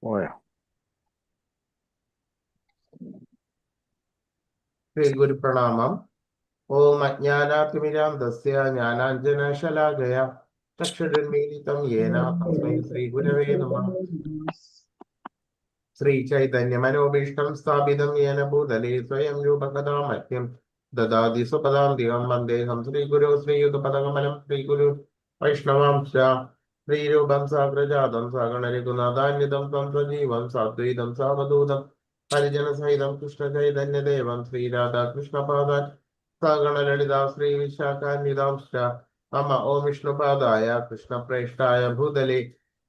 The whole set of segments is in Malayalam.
പോയോ? ശ്രീ ഗുരു പ്രണാമം. ഓം അജ്ഞാനാതിമിരാന്തസ്യ ജ്ഞാനാഞ്ജനശലാകയ ചക്ഷുരുന്മീലിതം യേന തസ്മൈ ശ്രീ ഗുരവേ നമഃ. ശ്രീ ചൈതന്യ മനോഭീഷ്ടം സ്ഥാപിതം യേന ഭൂതലേ സ്വയം രൂപകഥാ മഹ്യം ദദാതി സ്വപദാന്തികം വന്ദേഹം ശ്രീഗുരു ശ്രീയുതപദകമലം ശ്രീഗുരു വൈഷ്ണവാംശ ശ്രീരൂപം സാഗ്രജാതം സഗണരഘുനാഥാന്വിതം ത്വം സജീവം സാദ്വൈതം സാവധൂതം പരിജനസഹിതം കൃഷ്ണ ചൈതന്യദേവം ശ്രീരാധാകൃഷ്ണപാദാൻ സഗണലളിതാ ശ്രീ വിശാഖാന്വിതാംശ നമ ഓം വിഷ്ണുപാദായ കൃഷ്ണപ്രേഷ്ഠായ ഭൂതലേ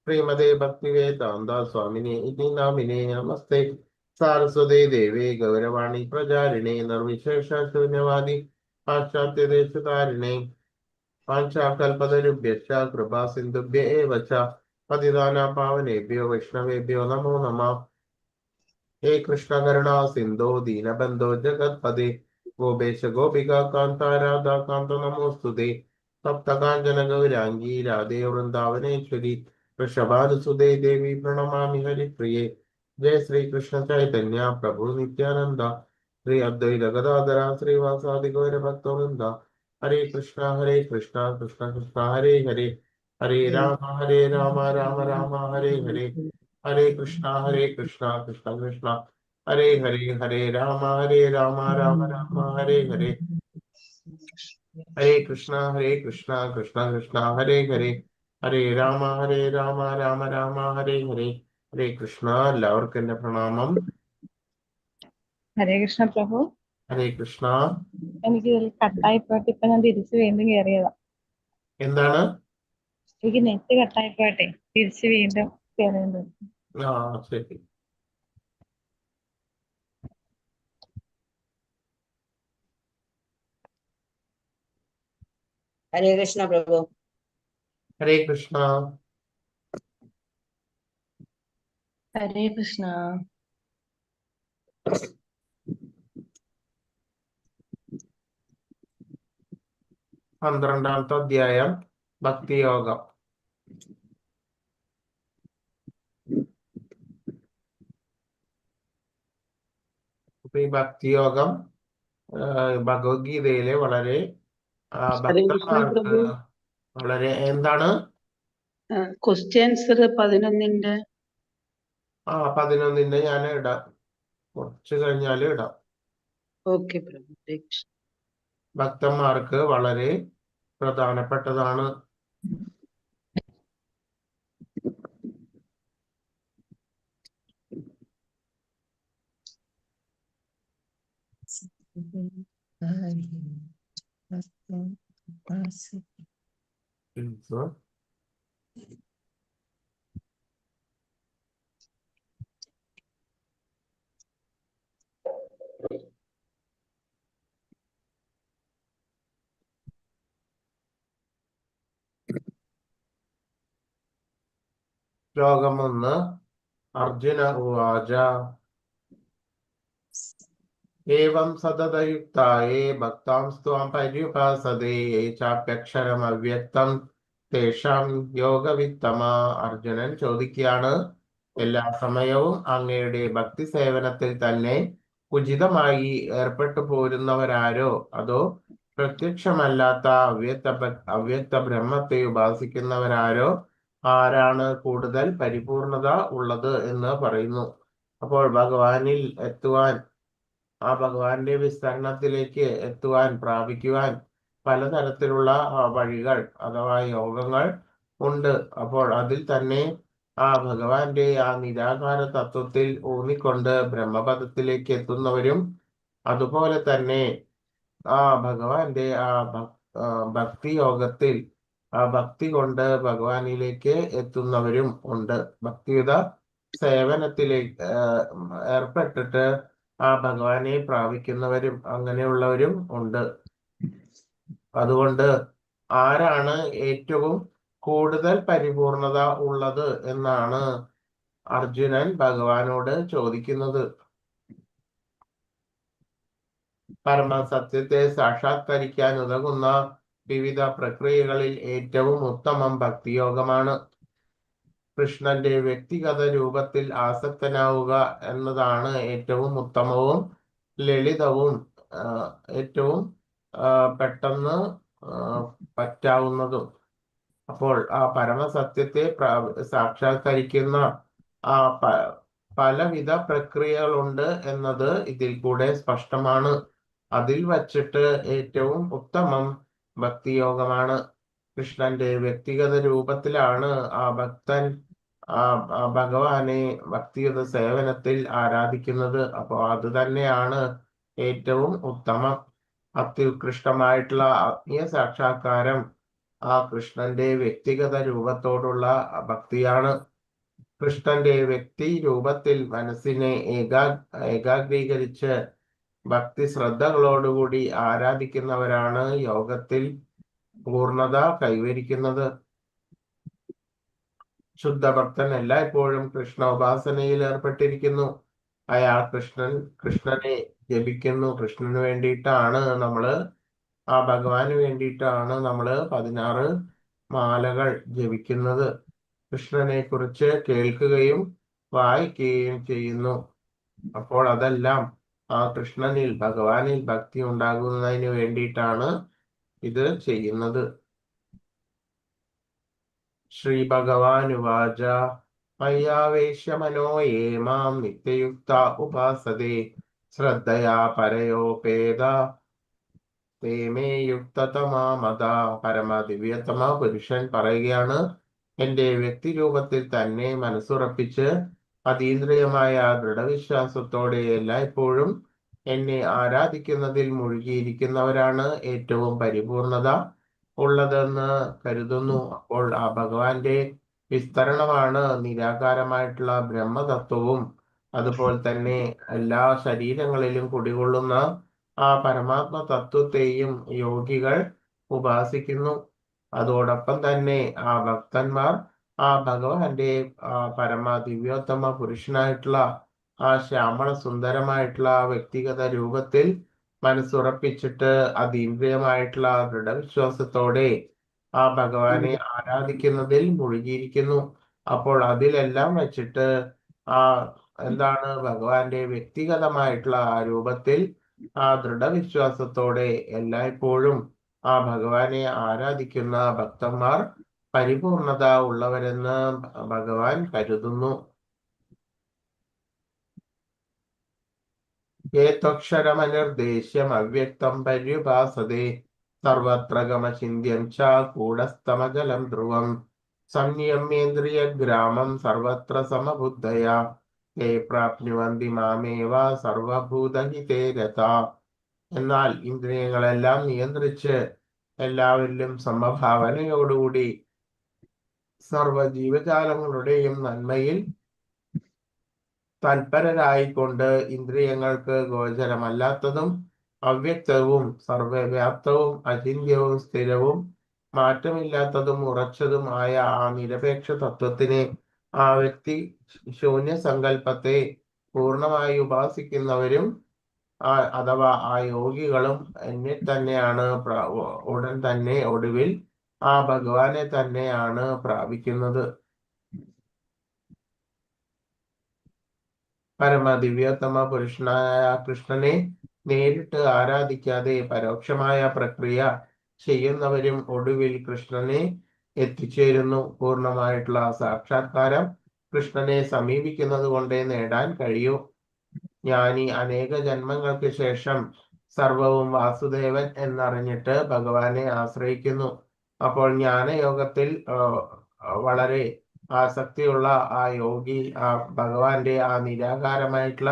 ശ്രീമതേ ഭക്തിവേദാന്ത സ്വാമിനെ ഇതി നാമിനെ നമസ്തേ സാരസ്വതേ ദേവേ ഗൗരവാണി പ്രചാരിണേ നിർവിശേഷ ശൂന്യവാദി പാശ്ചാത്യദേശതാരിണേ പാഞ്ചാകൽപതരുഭ്യശ്ച കൃപാ സിന്ധുഭ്യ ഏവ ച പതിതാനാം പാവനേഭ്യോ വൈഷ്ണവേഭ്യോ നമോ നമഃ. ഹേ കൃഷ്ണ കരുണാ സിന്ധോ ദീനബന്ധോ ജഗത്പദേ ഗോപേശ ഗോപിക കാന്ത രാധാ കാന്ത നമോസ്തുതേ സപ്തകാഞ്ചന ഗൗരാംഗീ രാധേ വൃന്ദാവനേശ്വരി വൃഷഭാനുസുതേ ദേവി പ്രണമാമി ഹരിപ്രിയേ. ജയ ശ്രീ കൃഷ്ണ ചൈതന്യ പ്രഭു നിത്യാനന്ദ ശ്രീ അദ്വൈത ഗദാധര ശ്രീവാസാദി ഗൗര ഭക്തവൃന്ദ. ഹരേ കൃഷ്ണ കൃഷ്ണ കൃഷ്ണ ഹരേ ഹരേ ഹരേ രാമ രാമ രാമ ഹരേ ഹരേ. ഹരേ കൃഷ്ണ കൃഷ്ണ കൃഷ്ണ ഹരേ ഹരേ ഹരേ രാമ രാമ രാമ ഹരേ ഹരേ. ഹരേ കൃഷ്ണ കൃഷ്ണ കൃഷ്ണ ഹരേ ഹരേ ഹരേ രാമ രാമ രാമ ഹരേ ഹരേ. ഹരേ കൃഷ്ണ. എല്ലാവർക്കും എന്റെ പ്രണാമം. ഹരേ കൃഷ്ണ പ്രഭു. ഹരേ കൃഷ്ണ. എനിക്ക് കട്ടായിപ്പോയിട്ട് ഇപ്പൊ ഞാൻ തിരിച്ചു വീണ്ടും കയറിയതാ. എന്താണ്? എനിക്ക് നെറ്റ് കട്ടായിപ്പോട്ടെ തിരിച്ചു വീണ്ടും കയറിയത്. ആ ശരി. ഹരേ കൃഷ്ണ പ്രഭു. ഹരേ കൃഷ്ണ. ഹരേ കൃഷ്ണ. 12ാമത്തെ അധ്യായം ഭക്തിയോഗം. ഈ ഭക്തിയോഗം ഭഗവത്ഗീതയിലെ വളരെ ഭക്തന്മാർക്ക് വളരെ എന്താണ് ക്വസ്റ്റ്യൻസ് 11ന്റെ 11ന്റെ ഞാൻ ഇടാം, കുറച്ച് കഴിഞ്ഞാൽ ഇടാം. ഓക്കെ പ്രഭു. ഭക്തന്മാർക്ക് വളരെ പ്രധാനപ്പെട്ടതാണ്. ശ്ലോകം 1. അർജുന ഉവാച ഏവം സതതയുക്തായേ ഭക്താംസ്ത്വാം പര്യുപാസതേ യേ ചാപ്യക്ഷരമവ്യക്തം തേഷാം യോഗവിത്തമ. അർജുനൻ ചോദിക്കുകയാണ്, എല്ലാ സമയവും അങ്ങയുടെ ഭക്തി സേവനത്തിൽ തന്നെ ഉചിതമായി ഏർപ്പെട്ടു പോരുന്നവരാരോ അതോ പ്രത്യക്ഷമല്ലാത്ത അവ്യക്ത ബ്രഹ്മത്തെ ഉപാസിക്കുന്നവരാരോ ആരാണ് കൂടുതൽ പരിപൂർണത ഉള്ളത് എന്ന് പറയുന്നു. അപ്പോൾ ഭഗവാനിൽ എത്തുവാൻ, ആ ഭഗവാന്റെ വിസ്തരണത്തിലേക്ക് എത്തുവാൻ, പ്രാപിക്കുവാൻ പലതരത്തിലുള്ള വഴികൾ അഥവാ യോഗങ്ങൾ ഉണ്ട്. അപ്പോൾ അതിൽ തന്നെ ആ ഭഗവാന്റെ ആ നിരാകാര തത്വത്തിൽ ഊന്നിക്കൊണ്ട് ബ്രഹ്മപദത്തിലേക്ക് എത്തുന്നവരും, അതുപോലെ തന്നെ ആ ഭഗവാന്റെ ആ ഭക്തി യോഗത്തിൽ ആ ഭക്തി കൊണ്ട് ഭഗവാനിലേക്ക് എത്തുന്നവരും ഉണ്ട്. ഭക്തിയുത സേവനത്തിലേക്ക് ഏർപ്പെട്ടിട്ട് ആ ഭഗവാനെ പ്രാപിക്കുന്നവരും അങ്ങനെയുള്ളവരും ഉണ്ട്. അതുകൊണ്ട് ആരാണ് ഏറ്റവും കൂടുതൽ പരിപൂർണത ഉള്ളത് എന്നാണ് അർജുനൻ ഭഗവാനോട് ചോദിക്കുന്നത്. പരമസത്യത്തെ സാക്ഷാത്കരിക്കാൻ ഉതകുന്ന വിവിധ പ്രക്രിയകളിൽ ഏറ്റവും ഉത്തമം ഭക്തിയോഗമാണ്. കൃഷ്ണന്റെ വ്യക്തിഗത രൂപത്തിൽ ആസക്തനാവുക എന്നതാണ് ഏറ്റവും ഉത്തമവും ലളിതവും ഏറ്റവും പെട്ടെന്ന് പറ്റാവുന്നതും. അപ്പോൾ ആ പരമസത്യത്തെ സാക്ഷാത്കരിക്കുന്ന ആ പലവിധ പ്രക്രിയകളുണ്ട് എന്നത് ഇതിൽ കൂടെ സ്പഷ്ടമാണ്. അതിൽ വച്ചിട്ട് ഏറ്റവും ഉത്തമം ഭക്തിയോഗമാണ്. കൃഷ്ണന്റെ വ്യക്തിഗത രൂപത്തിലാണ് ആ ഭക്തൻ ഭഗവാനെ ഭക്തിയുത സേവനത്തിൽ ആരാധിക്കുന്നത്. അപ്പോൾ അത് തന്നെയാണ് ഏറ്റവും ഉത്തമം. അത്യുത്കൃഷ്ടമായിട്ടുള്ള ആത്മീയ സാക്ഷാത്കാരം ആ കൃഷ്ണന്റെ വ്യക്തിഗത രൂപത്തോടുള്ള ഭക്തിയാണ്. കൃഷ്ണന്റെ വ്യക്തി രൂപത്തിൽ മനസ്സിനെ ഏകാഗ്രീകരിച്ച് ഭക്തി ശ്രദ്ധകളോടുകൂടി ആരാധിക്കുന്നവരാണ് യോഗത്തിൽ പൂർണ്ണത കൈവരിക്കുന്നത്. ശുദ്ധഭക്തൻ എല്ലായ്പ്പോഴും കൃഷ്ണ ഉപാസനയിൽ ഏർപ്പെട്ടിരിക്കുന്നു. അയാൾ കൃഷ്ണനെ ജപിക്കുന്നു. കൃഷ്ണന് വേണ്ടിയിട്ടാണ് ആ ഭഗവാന് വേണ്ടിയിട്ടാണ് 16 മാലകൾ ജപിക്കുന്നത്. കൃഷ്ണനെ കുറിച്ച് കേൾക്കുകയും വായിക്കുകയും ചെയ്യുന്നു. അപ്പോൾ അതെല്ലാം ആ കൃഷ്ണനിൽ ഭഗവാനിൽ ഭക്തി ഉണ്ടാകുന്നതിന് വേണ്ടിയിട്ടാണ് ഇത് ചെയ്യുന്നത്. ശ്രീ ഭഗവാനുവാച മയ്യാവേശ്യ മനോ യേ മാം നിത്യയുക്ത ഉപാസതേ ശ്രദ്ധയാ പരയോപേത തേ മേ യുക്തതമാ മത. പരമദിവ്യതമ പുരുഷൻ പറയുകയാണ്, എന്റെ വ്യക്തിരൂപത്തിൽ തന്നെ മനസ്സുറപ്പിച്ച് അതീന്ദ്രിയമായ ദൃഢവിശ്വാസത്തോടെ എല്ലായ്പ്പോഴും എന്നെ ആരാധിക്കുന്നതിൽ മുഴുകിയിരിക്കുന്നവരാണ് ഏറ്റവും പരിപൂർണത ഉള്ളതെന്ന് കരുതുന്നു. അപ്പോൾ ആ ഭഗവാന്റെ വിസ്തരണമാണ് നിരാകാരമായിട്ടുള്ള ബ്രഹ്മതത്വവും അതുപോലെ തന്നെ എല്ലാ ശരീരങ്ങളിലും കുടികൊള്ളുന്ന ആ പരമാത്മ തത്വത്തെയും യോഗികൾ ഉപാസിക്കുന്നു. അതോടൊപ്പം തന്നെ ആ ഭക്തന്മാർ ആ ഭഗവാന്റെ പരമദിവ്യോത്തമ പുരുഷനായിട്ടുള്ള ആ ശ്യാമള സുന്ദരമായിട്ടുള്ള വ്യക്തിഗത രൂപത്തിൽ മനസ്സുറപ്പിച്ചിട്ട് അതീന്ദ്രിയമായിട്ടുള്ള ദൃഢവിശ്വാസത്തോടെ ആ ഭഗവാനെ ആരാധിക്കുന്നതിൽ മുഴുകിയിരിക്കുന്നു. അപ്പോൾ അതിലെല്ലാം വെച്ചിട്ട് എന്താണ് ഭഗവാന്റെ വ്യക്തിഗതമായിട്ടുള്ള ആ രൂപത്തിൽ ആ ദൃഢവിശ്വാസത്തോടെ എല്ലായ്പ്പോഴും ആ ഭഗവാനെ ആരാധിക്കുന്ന ഭക്തന്മാർ പരിപൂർണത ഉള്ളവരെന്ന് ഭഗവാൻ കരുതുന്നു. ഏത്വക്ഷരമനിർദ്ദേശ്യം അവ്യക്തം പര്യുപാസതേ സർവത്ര ഗമചിന്യം ച കൂടസ്ഥമജലം ധ്രുവം സംയമേന്ദ്രിയ ഗ്രാമം സർവത്ര സമബുദ്ധയാ തേ പ്രാപ്നുവന്തി മാമേവ സർവഭൂതഹിതേ രതാ. എന്നാൽ ഇന്ദ്രിയങ്ങളെല്ലാം നിയന്ത്രിച്ച് എല്ലാവരിലും സമഭാവനയോടുകൂടി സർവജീവജാലങ്ങളുടെയും നന്മയിൽ തൽപരരായിക്കൊണ്ട് ഇന്ദ്രിയങ്ങൾക്ക് ഗോചരമല്ലാത്തതും അവ്യക്തവും സർവവ്യാപ്തവും അചിന്യവും സ്ഥിരവും മാറ്റമില്ലാത്തതും ഉറച്ചതും ആയ ആ നിരപേക്ഷ തത്വത്തിനെ ആ വ്യക്തി ശൂന്യസങ്കല്പത്തെ പൂർണ്ണമായി ഉപാസിക്കുന്നവരും അഥവാ ആ യോഗികളും എന്നെ തന്നെയാണ് ഉടൻ തന്നെ ഒടുവിൽ ആ ഭഗവാനെ തന്നെയാണ് പ്രാപിക്കുന്നത്. പരമദിവ്യോത്തമ പുരുഷനായ കൃഷ്ണനെ നേരിട്ട് ആരാധിക്കാതെ പരോക്ഷമായ പ്രക്രിയ ചെയ്യുന്നവരും ഒടുവിൽ കൃഷ്ണനെ എത്തിച്ചേരുന്നു. പൂർണ്ണമായിട്ടുള്ള സാക്ഷാത്കാരം കൃഷ്ണനെ സമീപിക്കുന്നത് കൊണ്ടേ നേടാൻ കഴിയൂ. ജ്ഞാനി അനേക ജന്മങ്ങൾക്ക് ശേഷം സർവവും വാസുദേവൻ എന്നറിഞ്ഞിട്ട് ഭഗവാനെ ആശ്രയിക്കുന്നു. അപ്പോൾ ജ്ഞാനയോഗത്തിൽ വളരെ ആസക്തിയുള്ള ആ യോഗി ആ ഭഗവാന്റെ ആ നിരാകാരമായിട്ടുള്ള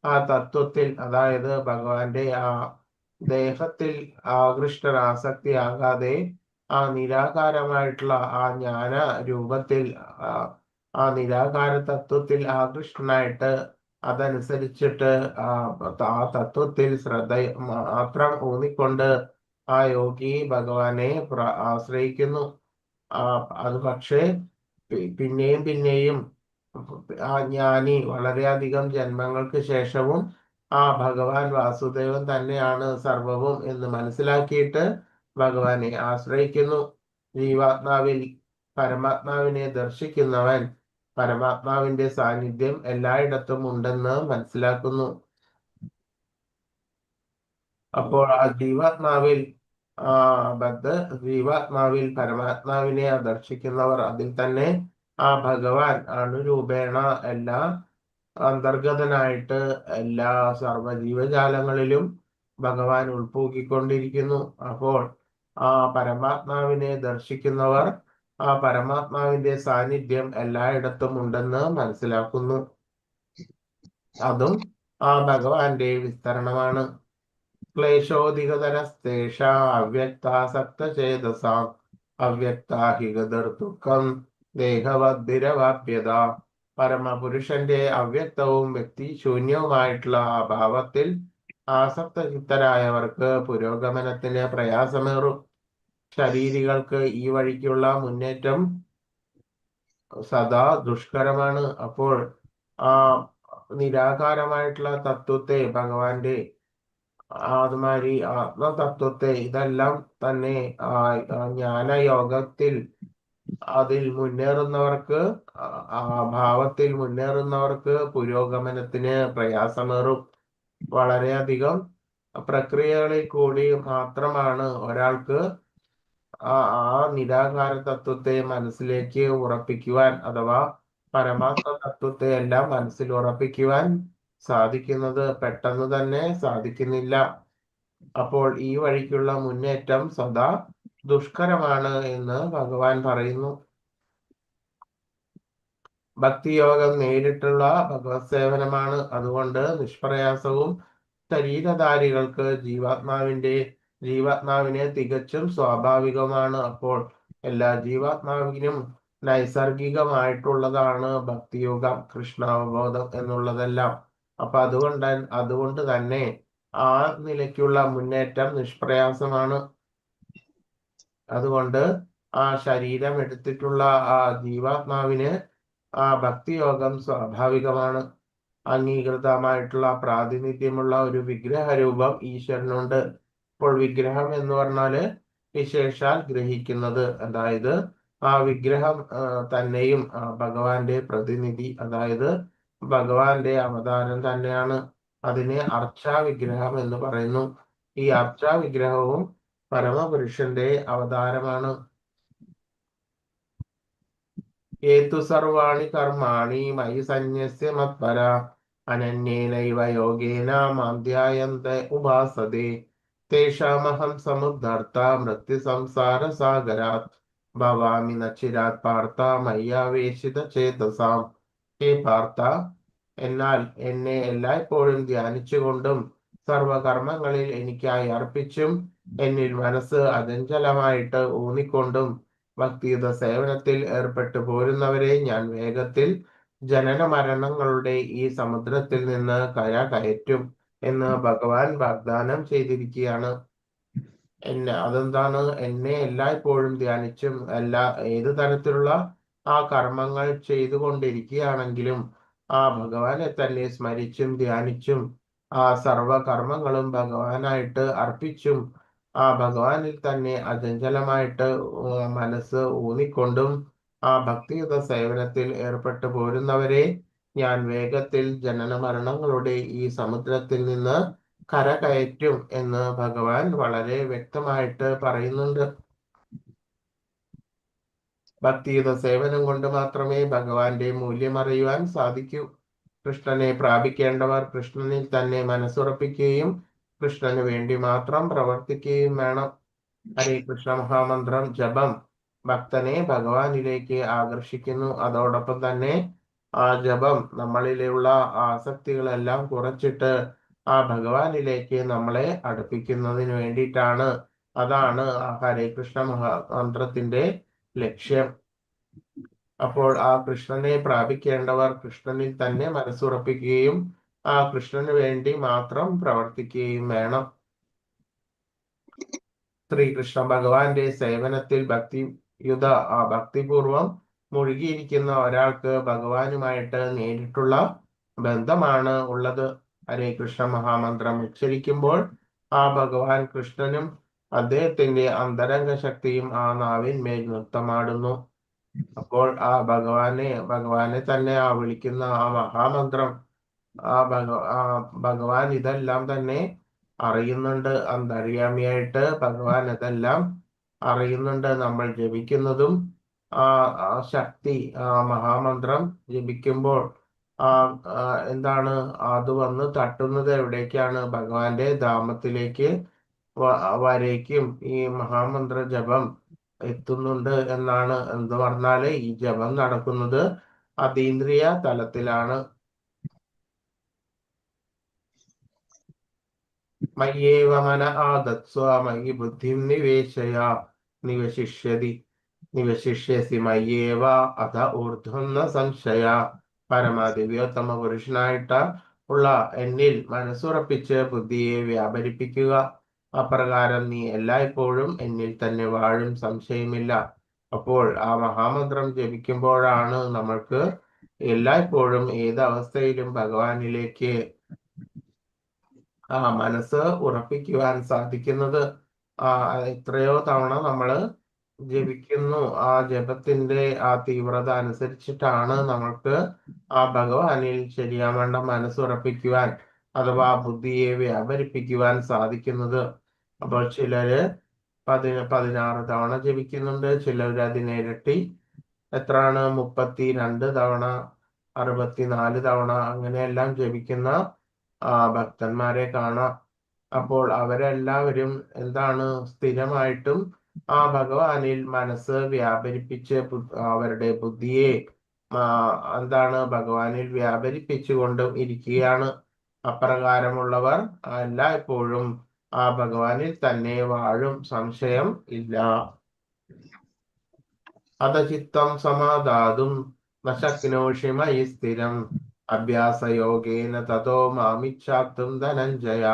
ആ തത്വത്തിൽ, അതായത് ഭഗവാന്റെ ആ ദേഹത്തിൽ ആകൃഷ്ടനാസക്തി ആകാതെ ആ നിരാകാരമായിട്ടുള്ള ആ ജ്ഞാന രൂപത്തിൽ ആ നിരാകാര തത്വത്തിൽ ആകൃഷ്ടനായിട്ട് അതനുസരിച്ചിട്ട് ആ തത്വത്തിൽ ശ്രദ്ധ മാത്രം ഊന്നിക്കൊണ്ട് ആ യോഗി ഭഗവാനെ ആശ്രയിക്കുന്നു. അത് പക്ഷേ പിന്നെയും പിന്നെയും ആ ജ്ഞാനി വളരെയധികം ജന്മങ്ങൾക്ക് ശേഷവും ആ ഭഗവാൻ വാസുദേവൻ തന്നെയാണ് സർവവും എന്ന് മനസ്സിലാക്കിയിട്ട് ഭഗവാനെ ആശ്രയിക്കുന്നു. ജീവാത്മാവിൽ പരമാത്മാവിനെ ദർശിക്കുന്നവൻ പരമാത്മാവിന്റെ സാന്നിധ്യം എല്ലായിടത്തും ഉണ്ടെന്ന് മനസ്സിലാക്കുന്നു. അപ്പോൾ ആ ജീവാത്മാവിൽ പരമാത്മാവിനെ ദർശിക്കുന്നവർ അതിൽ തന്നെ ആ ഭഗവാൻ അണുരൂപേണ എല്ലാ അന്തർഗതനായിട്ട് എല്ലാ സർവ്വജീവജാലങ്ങളിലും ഭഗവാൻ ഉൾപ്പൂക്കിക്കൊണ്ടിരിക്കുന്നു. അപ്പോൾ ആ പരമാത്മാവിനെ ദർശിക്കുന്നവർ ആ പരമാത്മാവിന്റെ സാന്നിധ്യം എല്ലായിടത്തും ഉണ്ടെന്ന് മനസ്സിലാക്കുന്നു. അതും ആ ഭഗവാന്റെ വിസ്തരണമാണ്. ക്ലേശോധികതരസ്തേഷ അവ്യക്താസക്തചേതസാം അവ്യക്താഹികദർദുഃഖം ദേഹവദ്ഭിരവാപ്യത. പരമപുരുഷന്റെ അവ്യക്തവും വ്യക്തിശൂന്യവുമായിട്ടുള്ള ആ ഭാവത്തിൽ ആസക്തചിത്തരായവർക്ക് പുരോഗമനത്തിന് പ്രയാസമേറും. ശരീരികൾക്ക് ഈ വഴിക്കുള്ള മുന്നേറ്റം സദാ ദുഷ്കരമാണ്. അപ്പോൾ ആ നിരാകാരമായിട്ടുള്ള തത്വത്തെ, ഭഗവാന്റെ അതുമാതിരി ആത്മതത്വത്തെ, ഇതെല്ലാം തന്നെ ജ്ഞാനയോഗത്തിൽ അതിൽ മുന്നേറുന്നവർക്ക്, ആ ഭാവത്തിൽ മുന്നേറുന്നവർക്ക് പുരോഗമനത്തിന് പ്രയാസമേറും. വളരെയധികം പ്രക്രിയകളിൽ കൂടി മാത്രമാണ് ഒരാൾക്ക് ആ നിരാകാര തത്വത്തെ മനസ്സിലേക്ക് ഉറപ്പിക്കുവാൻ, അഥവാ പരമാത്മ തത്വത്തെ എല്ലാം മനസ്സിൽ ഉറപ്പിക്കുവാൻ സാധിക്കുന്നത്. പെട്ടെന്ന് തന്നെ സാധിക്കുന്നില്ല. അപ്പോൾ ഈ വഴിക്കുള്ള മുന്നേറ്റം സദാ ദുഷ്കരമാണ് എന്ന് ഭഗവാൻ പറയുന്നു. ഭക്തിയോഗം നേരിട്ടുള്ള ഭഗവത് സേവനമാണ്. അതുകൊണ്ട് നിഷ്പ്രയാസവും ശരീരധാരികൾക്ക് ജീവാത്മാവിനെ തികച്ചും സ്വാഭാവികമാണ്. അപ്പോൾ എല്ലാ ജീവാത്മാവിനും നൈസർഗികമായിട്ടുള്ളതാണ് ഭക്തിയോഗം, കൃഷ്ണാവബോധം എന്നുള്ളതെല്ലാം. അപ്പൊ അതുകൊണ്ട് തന്നെ ആ നിലയ്ക്കുള്ള മുന്നേറ്റം നിഷ്പ്രയാസമാണ്. അതുകൊണ്ട് ആ ശരീരം എടുത്തിട്ടുള്ള ആ ജീവാത്മാവിന് ആ ഭക്തിയോഗം സ്വാഭാവികമാണ്. അംഗീകൃതമായിട്ടുള്ള പ്രാതിനിധ്യമുള്ള ഒരു വിഗ്രഹരൂപം ഈശ്വരനുണ്ട്. ഇപ്പോൾ വിഗ്രഹം എന്ന് പറഞ്ഞാല് വിശേഷാൽ ഗ്രഹിക്കുന്നത്, അതായത് ആ വിഗ്രഹം തന്നെയും ഭഗവാന്റെ പ്രതിനിധി, അതായത് ഭഗവാന്റെ അവതാരം തന്നെയാണ്. അതിനെ അർച്ചാ വിഗ്രഹം എന്ന് പറയുന്നു. ഈ അർച്ചാ വിഗ്രഹവും പരമപുരുഷന്റെ അവതാരമാണ്. ഏതു സർവാണി കർമാണി മയി സന്യസ്യ മത്പര അനന്യേനൈവ യോഗേന മാം ധ്യായന്ത ഉപാസതേ തേഷാമഹം സമുദ്ധർത്ത മൃത്യു സംസാര സാഗരാത് ഭവാമി നചിരാത് പാർത്ഥ മയ്യാവേശിത ചേതസാം. ഹേ പാർത്ഥ, എന്നാൽ എന്നെ എല്ലായ്പ്പോഴും ധ്യാനിച്ചുകൊണ്ടും സർവകർമ്മങ്ങളിൽ എനിക്കായി അർപ്പിച്ചും എന്നിൽ മനസ്സ് അചഞ്ചലമായിട്ട് ഊന്നിക്കൊണ്ടും ഭക്തിയുത സേവനത്തിൽ ഏർപ്പെട്ടു പോരുന്നവരെ ഞാൻ വേഗത്തിൽ ജനന മരണങ്ങളുടെ ഈ സമുദ്രത്തിൽ നിന്ന് കയറ്റും എന്ന് ഭഗവാൻ വാഗ്ദാനം ചെയ്തിരിക്കുകയാണ്. അതെന്താണ്? എന്നെ എല്ലായ്പ്പോഴും ധ്യാനിച്ചും ഏതു തരത്തിലുള്ള ആ കർമ്മങ്ങൾ ചെയ്തുകൊണ്ടിരിക്കുകയാണെങ്കിലും ആ ഭഗവാനെ തന്നെ സ്മരിച്ചും ധ്യാനിച്ചും ആ സർവകർമ്മങ്ങളും ഭഗവാനായിട്ട് അർപ്പിച്ചും ആ ഭഗവാനിൽ തന്നെ അചഞ്ചലമായിട്ട് മനസ്സ് ഊന്നിക്കൊണ്ടും ആ ഭക്തിയുത സേവനത്തിൽ ഏർപ്പെട്ടു പോരുന്നവരെ ഞാൻ വേഗത്തിൽ ജനന മരണങ്ങളുടെ ഈ സമുദ്രത്തിൽ നിന്ന് കരകയറ്റും എന്ന് ഭഗവാൻ വളരെ വ്യക്തമായിട്ട് പറയുന്നുണ്ട്. ഭക്തിയുത സേവനം കൊണ്ട് മാത്രമേ ഭഗവാന്റെ മൂല്യം അറിയുവാൻ സാധിക്കൂ. കൃഷ്ണനെ പ്രാപിക്കേണ്ടവർ കൃഷ്ണനിൽ തന്നെ മനസ്സുറപ്പിക്കുകയും കൃഷ്ണന് വേണ്ടി മാത്രം പ്രവർത്തിക്കുകയും വേണം. ഹരേ കൃഷ്ണ മഹാമന്ത്രം ജപം ഭക്തനെ ഭഗവാനിലേക്ക് ആകർഷിക്കുന്നു. അതോടൊപ്പം തന്നെ ആ ജപം നമ്മളിലുള്ള ആസക്തികളെല്ലാം കുറച്ചിട്ട് ആ ഭഗവാനിലേക്ക് നമ്മളെ അടുപ്പിക്കുന്നതിന് വേണ്ടിയിട്ടാണ്. അതാണ് ആ ഹരേ കൃഷ്ണ മഹാമന്ത്രത്തിന്റെ ലക്ഷ്യം. അപ്പോൾ ആ കൃഷ്ണനെ പ്രാപിക്കേണ്ടവർ കൃഷ്ണനിൽ തന്നെ മനസ്സുറപ്പിക്കുകയും ആ കൃഷ്ണന് വേണ്ടി മാത്രം പ്രവർത്തിക്കുകയും വേണം. ശ്രീകൃഷ്ണ ഭഗവാന്റെ സേവനത്തിൽ ഭക്തിപൂർവം മുഴുകിയിരിക്കുന്ന ഒരാൾക്ക് ഭഗവാനുമായിട്ട് നേരിട്ടുള്ള ബന്ധമാണ് ഉള്ളത്. ഹരേ കൃഷ്ണ മഹാമന്ത്രം ഉച്ചരിക്കുമ്പോൾ ആ ഭഗവാൻ കൃഷ്ണനും അദ്ദേഹത്തിന്റെ അന്തരംഗ ശക്തിയും ആ നാവിന്മേൽ നൃത്തമാടുന്നു. അപ്പോൾ ആ ഭഗവാനെ തന്നെ ആ വിളിക്കുന്ന ആ മഹാമന്ത്രം ആ ഭഗവാൻ ഇതെല്ലാം തന്നെ അറിയുന്നുണ്ട്. അന്തര്യാമിയായിട്ട് ഭഗവാൻ ഇതെല്ലാം അറിയുന്നുണ്ട്. നമ്മൾ ജപിക്കുന്നതും ആ ആ ശക്തി ആ മഹാമന്ത്രം ജപിക്കുമ്പോൾ ആ ആ, എന്താണ് അത് വന്ന് തട്ടുന്നത് എവിടേക്കാണ്? ഭഗവാന്റെ ധാമത്തിലേക്ക് വരേക്കും ഈ മഹാമന്ത്ര ജപം എത്തുന്നുണ്ട് എന്നാണ്. എന്ന് പറഞ്ഞാല് ഈ ജപം നടക്കുന്നത് അതീന്ദ്രിയ തലത്തിലാണ്. മയ്യേവ മന ആദത്സ്വ മയി ബുദ്ധിം നിവശിഷ്യസി മയ്യേവ അധ ഊർധ്വം ന സംശയ. പരമാദിവ്യോത്തമ പുരുഷനായിട്ട ഉള്ള എന്നിൽ മനസ്സുറപ്പിച്ച് ബുദ്ധിയെ വ്യാപരിപ്പിക്കുക. അപ്രകാരം നീ എല്ലായ്പ്പോഴും എന്നിൽ തന്നെ വാഴും, സംശയമില്ല. അപ്പോൾ ആ മഹാമന്ത്രം ജപിക്കുമ്പോഴാണ് നമ്മൾക്ക് എല്ലായ്പ്പോഴും ഏത് അവസ്ഥയിലും ഭഗവാനിലേക്ക് മനസ്സ് ഉറപ്പിക്കുവാൻ സാധിക്കുന്നത്. എത്രയോ തവണ നമ്മൾ ജപിക്കുന്നു. ആ ജപത്തിന്റെ ആ തീവ്രത അനുസരിച്ചിട്ടാണ് നമ്മൾക്ക് ആ ഭഗവാനിൽ ശരിയാവേണ്ട മനസ്സുറപ്പിക്കുവാൻ അഥവാ ബുദ്ധിയെ വ്യാപരിപ്പിക്കുവാൻ സാധിക്കുന്നത്. അപ്പോൾ ചിലര് 16 തവണ ജപിക്കുന്നുണ്ട്, ചിലർ അതിനിരട്ടി എത്രയാണ് 32 തവണ, 64 തവണ അങ്ങനെയെല്ലാം ജപിക്കുന്ന ഭക്തന്മാരെ കാണാം. അപ്പോൾ അവരെല്ലാവരും എന്താണ് സ്ഥിരമായിട്ടും ആ ഭഗവാനിൽ മനസ്സ് വ്യാപരിപ്പിച്ച് അവരുടെ ബുദ്ധിയെ എന്താണ് ഭഗവാനിൽ വ്യാപരിപ്പിച്ചുകൊണ്ടും ഇരിക്കുകയാണ്. അപ്രകാരമുള്ളവർ എല്ലായ്പ്പോഴും ആ ഭഗവാനിൽ തന്നെ വാഴും, സംശയം ഇല്ല. അധചിത്തം സമാധാതും ന ശക്നോഷി മയി സ്ഥിരം അഭ്യാസയോഗേന തതോ മാമിച്ഛാത്തും ധനഞ്ജയ.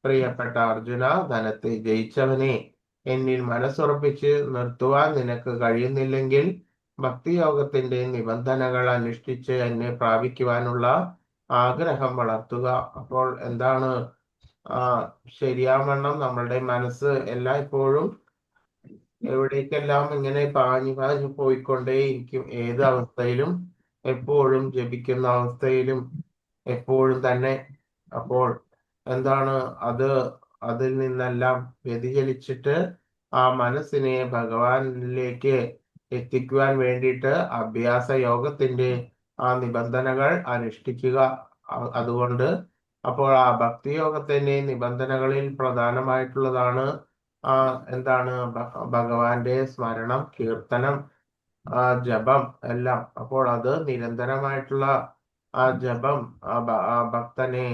പ്രിയപ്പെട്ട അർജുന, ധനത്തെ ജയിച്ചവനെ, എന്നിൽ മനസ്സുറപ്പിച്ച് നിർത്തുവാൻ നിനക്ക് കഴിയുന്നില്ലെങ്കിൽ ഭക്തിയോഗത്തിന്റെ നിബന്ധനകൾ അനുഷ്ഠിച്ച് എന്നെ പ്രാപിക്കുവാനുള്ള ആഗ്രഹം വളർത്തുക. അപ്പോൾ എന്താണ് ശരിയാവണ്ണം നമ്മളുടെ മനസ്സ് എല്ലായ്പ്പോഴും എവിടേക്കെല്ലാം ഇങ്ങനെ പാഞ്ഞു പോയിക്കൊണ്ടേയിരിക്കും. ഏത് അവസ്ഥയിലും, എപ്പോഴും ജപിക്കുന്ന അവസ്ഥയിലും എപ്പോഴും തന്നെ. അപ്പോൾ എന്താണ് അതിൽ നിന്നെല്ലാം വ്യതിചലിച്ചിട്ട് ആ മനസ്സിനെ ഭഗവാനിലേക്ക് എത്തിക്കുവാൻ വേണ്ടിയിട്ട് അഭ്യാസ യോഗത്തിന്റെ ആ നിബന്ധനകൾ അനുഷ്ഠിക്കുക. അതുകൊണ്ട് അപ്പോൾ ആ ഭക്തിയോഗത്തിന്റെ നിബന്ധനകളിൽ പ്രധാനമായിട്ടുള്ളതാണ് എന്താണ് ഭഗവാന്റെ സ്മരണം, കീർത്തനം, ജപം എല്ലാം. അപ്പോൾ അത് നിരന്തരമായിട്ടുള്ള ആ ജപം ആ ഭക്തനെ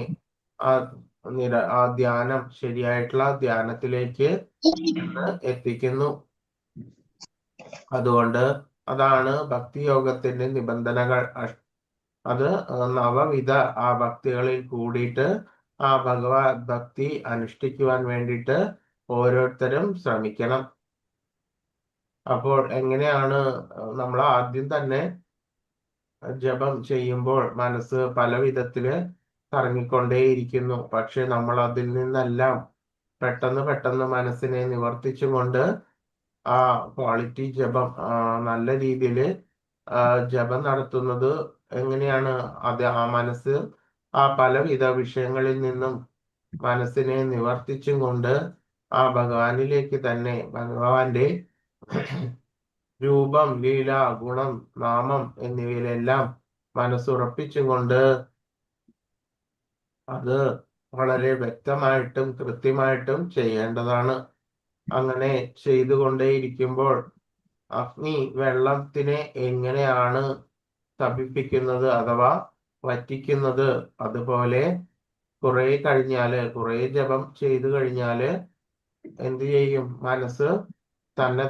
ആ ധ്യാനം, ശരിയായിട്ടുള്ള ധ്യാനത്തിലേക്ക് എത്തിക്കുന്നു. അതുകൊണ്ട് അതാണ് ഭക്തിയോഗത്തിന്റെ നിബന്ധനകൾ. അത് നവവിധ ആ ഭക്തികളിൽ കൂടിയിട്ട് ആ ഭക്തി അനുഷ്ഠിക്കുവാൻ വേണ്ടിയിട്ട് ഓരോരുത്തരും ശ്രമിക്കണം. അപ്പോൾ എങ്ങനെയാണ് നമ്മൾ ആദ്യം തന്നെ ജപം ചെയ്യുമ്പോൾ മനസ്സ് പല വിധത്തില് കറങ്ങിക്കൊണ്ടേയിരിക്കുന്നു. പക്ഷെ നമ്മൾ അതിൽ നിന്നെല്ലാം പെട്ടെന്ന് മനസ്സിനെ നിവർത്തിച്ചുകൊണ്ട് ആ ക്വാളിറ്റി ജപം നല്ല രീതിയിൽ ജപം നടത്തുന്നത് എങ്ങനെയാണ്? അത് ആ മനസ്സ് ആ പലവിധ വിഷയങ്ങളിൽ നിന്നും മനസ്സിനെ നിവർത്തിച്ചും കൊണ്ട് ആ ഭഗവാനിലേക്ക് തന്നെ, ഭഗവാന്റെ രൂപം, ലീല, ഗുണം, നാമം എന്നിവയിലെല്ലാം മനസ്സുറപ്പിച്ചും കൊണ്ട് അത് വളരെ വ്യക്തമായിട്ടും കൃത്യമായിട്ടും ചെയ്യേണ്ടതാണ്. അങ്ങനെ ചെയ്തുകൊണ്ടേയിരിക്കുമ്പോൾ അഗ്നി വെള്ളത്തിനെ എങ്ങനെയാണ് തപിപ്പിക്കുന്നത് അഥവാ വറ്റിക്കുന്നത്, അതുപോലെ കുറെ ജപം ചെയ്തു കഴിഞ്ഞാല് എന്ത് ചെയ്യും? മനസ്സ്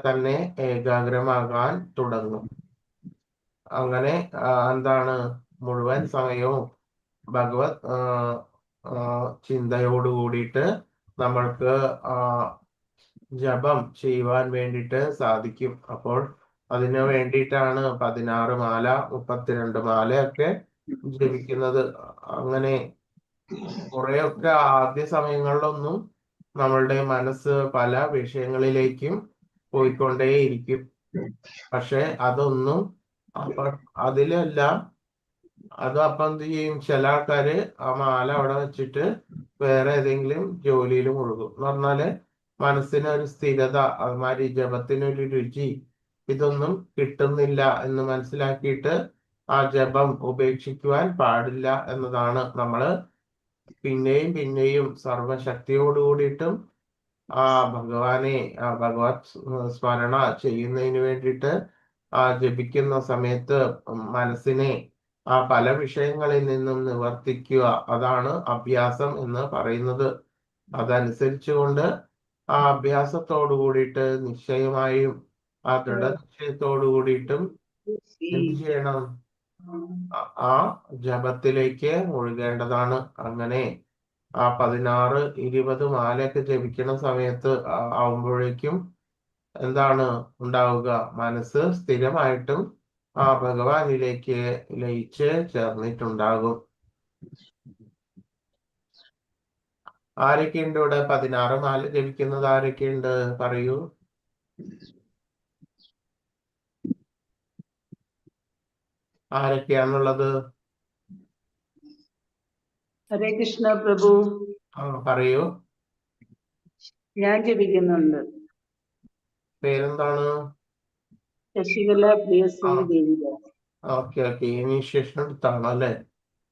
തന്നെ ഏകാഗ്രമാകാൻ തുടങ്ങും. അങ്ങനെ എന്താണ് മുഴുവൻ സമയവും ഭഗവത് ചിന്തയോട് കൂടിയിട്ട് നമ്മൾക്ക് ജപം ചെയ്യുവാൻ വേണ്ടിയിട്ട് സാധിക്കും. അപ്പോൾ അതിനു വേണ്ടിയിട്ടാണ് 16 മാല, 32 മാലയൊക്കെ ജപിക്കുന്നത്. അങ്ങനെ കുറെയൊക്കെ ആദ്യ സമയങ്ങളിലൊന്നും നമ്മളുടെ മനസ്സ് പല വിഷയങ്ങളിലേക്കും പോയിക്കൊണ്ടേയിരിക്കും. പക്ഷെ അതൊന്നും അപ്പൊ അതിലെല്ലാം അത് അപ്പം എന്ത് ചെയ്യും, ചില ആൾക്കാര് ആ മാല അവിടെ വെച്ചിട്ട് വേറെ ഏതെങ്കിലും ജോലിയിൽ മുഴുകും. എന്ന് പറഞ്ഞാല് മനസ്സിനൊരു സ്ഥിരത, അതുമാതിരി ജപത്തിനൊരു രുചി ഇതൊന്നും കിട്ടുന്നില്ല എന്ന് മനസ്സിലാക്കിയിട്ട് ആ ജപം ഉപേക്ഷിക്കുവാൻ പാടില്ല എന്നതാണ് നമ്മള് പിന്നെയും പിന്നെയും സർവശക്തിയോട് കൂടിയിട്ടും ആ ഭഗവാനെ ഭഗവത് സ്മരണ ചെയ്യുന്നതിന് വേണ്ടിയിട്ട് ജപിക്കുന്ന സമയത്ത് മനസ്സിനെ പല വിഷയങ്ങളിൽ നിന്നും നിവർത്തിക്കുക. അതാണ് അഭ്യാസം എന്ന് പറയുന്നത്. അതനുസരിച്ചുകൊണ്ട് ആ അഭ്യാസത്തോടു കൂടിയിട്ട് നിശ്ചയമായും ആ ദൃഢനിശ്ചയത്തോടു കൂടിയിട്ടും എന്ത് ചെയ്യണം, ആ ജപത്തിലേക്ക് മുഴുകേണ്ടതാണ്. അങ്ങനെ ആ 16, 20 മാലയൊക്കെ ജപിക്കുന്ന സമയത്ത് ആവുമ്പോഴേക്കും എന്താണ് ഉണ്ടാവുക, മനസ്സ് സ്ഥിരമായിട്ടും ആ ഭഗവാനിലേക്ക് ലയിച്ച് ചേർന്നിട്ടുണ്ടാകും. ആരൊക്കെയുണ്ട് ഇവിടെ 16 മാല ജപിക്കുന്നത്? ആരൊക്കെയുണ്ട് പറയൂ. ആരൊക്കെയാണുള്ളത്? ഹരേ കൃഷ്ണ പ്രഭു. പറയൂ. ഞാൻ ജപിക്കുന്നുണ്ട്. പേരെന്താണ്? Sasikala Priyasree Devidas. Okay okay, initiation എടുത്താണോ അല്ലേ?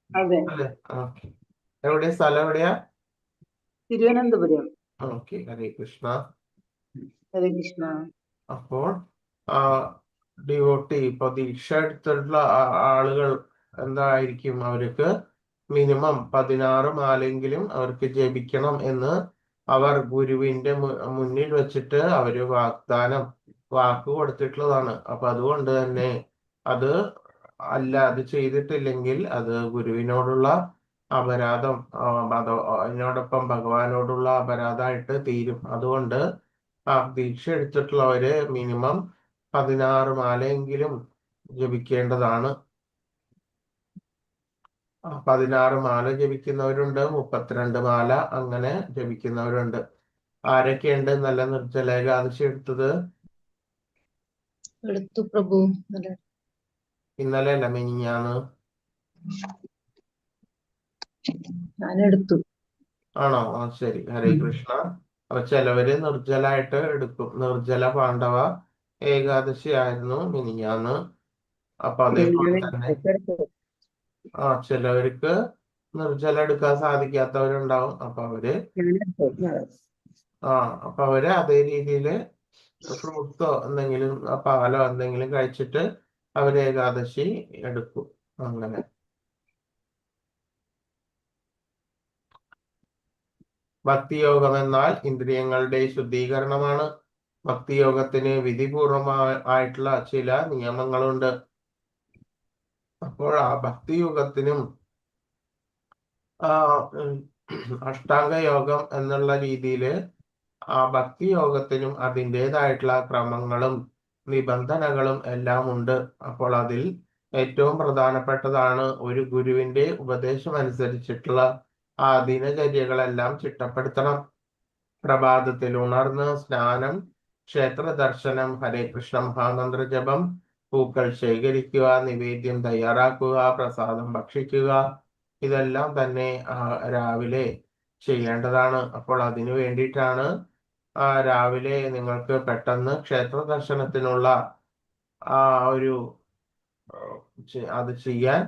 അതെ, അല്ലേ, ഓക്കെ. എവിടെയാ സ്ഥലം, എവിടെയാ? തിരുവനന്തപുരം. ഓക്കെ, ഹരേ കൃഷ്ണ. ഹരേ കൃഷ്ണ. അപ്പോൾ ഡിവോട്ടി ഇപ്പൊ ദീക്ഷ എടുത്തിട്ടുള്ള ആളുകൾ എന്തായിരിക്കും, അവർക്ക് മിനിമം 16 മാലെങ്കിലും അവർക്ക് ജപിക്കണം എന്ന് അവർ ഗുരുവിന്റെ മുന്നിൽ വെച്ചിട്ട് അവര് വാക്ക് കൊടുത്തിട്ടുള്ളതാണ്. അപ്പൊ അതുകൊണ്ട് തന്നെ അത് അത് ചെയ്തിട്ടില്ലെങ്കിൽ അത് ഗുരുവിനോടുള്ള അപരാധം, അതിനോടൊപ്പം ഭഗവാനോടുള്ള അപരാധമായിട്ട് തീരും. അതുകൊണ്ട് ദീക്ഷ എടുത്തിട്ടുള്ളവര് മിനിമം 16 മാലയെങ്കിലും ജപിക്കേണ്ടതാണ്. 16 മാല ജപിക്കുന്നവരുണ്ട്, 32 മാല അങ്ങനെ ജപിക്കുന്നവരുണ്ട്. ആരൊക്കെയുണ്ട് നല്ല നിർജ്ജല ഏകാദശി എടുത്തത്? എടുത്തു പ്രഭു. ഇന്നലെ അല്ല, മിനിഞ്ഞാന്ന്. ഞാനെടുത്തു. ആണോ? ശരി, ഹരേ കൃഷ്ണ. അപ്പൊ ചിലവര് നിർജ്ജലായിട്ട് എടുക്കും. നിർജ്ജല പാണ്ഡവ ഏകാദശി ആയിരുന്നു മിനിഞ്ഞാന്ന്. അപ്പൊ അതേപോലെ തന്നെ ചിലവർക്ക് നിർജ്ജല എടുക്കാൻ സാധിക്കാത്തവരുണ്ടാവും. അപ്പൊ അവര് അതേ രീതിയില് ഫ്രൂട്ട്സോ എന്തെങ്കിലും പാലോ എന്തെങ്കിലും കഴിച്ചിട്ട് അവര് ഏകാദശി എടുക്കും. അങ്ങനെ ഭക്തിയോഗം എന്നാൽ ഇന്ദ്രിയങ്ങളുടെ ശുദ്ധീകരണമാണ്. ഭക്തിയോഗത്തിന് വിധിപൂർവമായിട്ടുള്ള ചില നിയമങ്ങളുണ്ട്. അപ്പോൾ ആ ഭക്തിയോഗത്തിനും അഷ്ടാംഗ യോഗം എന്നുള്ള രീതിയില് ആ ഭക്തിയോഗത്തിനും അതിൻ്റെതായിട്ടുള്ള ക്രമങ്ങളും നിബന്ധനകളും എല്ലാം ഉണ്ട്. അപ്പോൾ അതിൽ ഏറ്റവും പ്രധാനപ്പെട്ടതാണ് ഒരു ഗുരുവിന്റെ ഉപദേശം അനുസരിച്ചിട്ടുള്ള ആ ദിനചര്യകളെല്ലാം ചിട്ടപ്പെടുത്തണം. പ്രഭാതത്തിൽ ഉണർന്ന് സ്നാനം, ക്ഷേത്ര ദർശനം, ഹരേ കൃഷ്ണ മഹാമന്ത്ര ജപം, പൂക്കൾ ശേഖരിക്കുക, നിവേദ്യം തയ്യാറാക്കുക, പ്രസാദം ഭക്ഷിക്കുക, ഇതെല്ലാം തന്നെ രാവിലെ ചെയ്യേണ്ടതാണ്. അപ്പോൾ അതിനു വേണ്ടിയിട്ടാണ് രാവിലെ നിങ്ങൾക്ക് പെട്ടെന്ന് ക്ഷേത്ര ദർശനത്തിനുള്ള ഒരു അത് ചെയ്യാൻ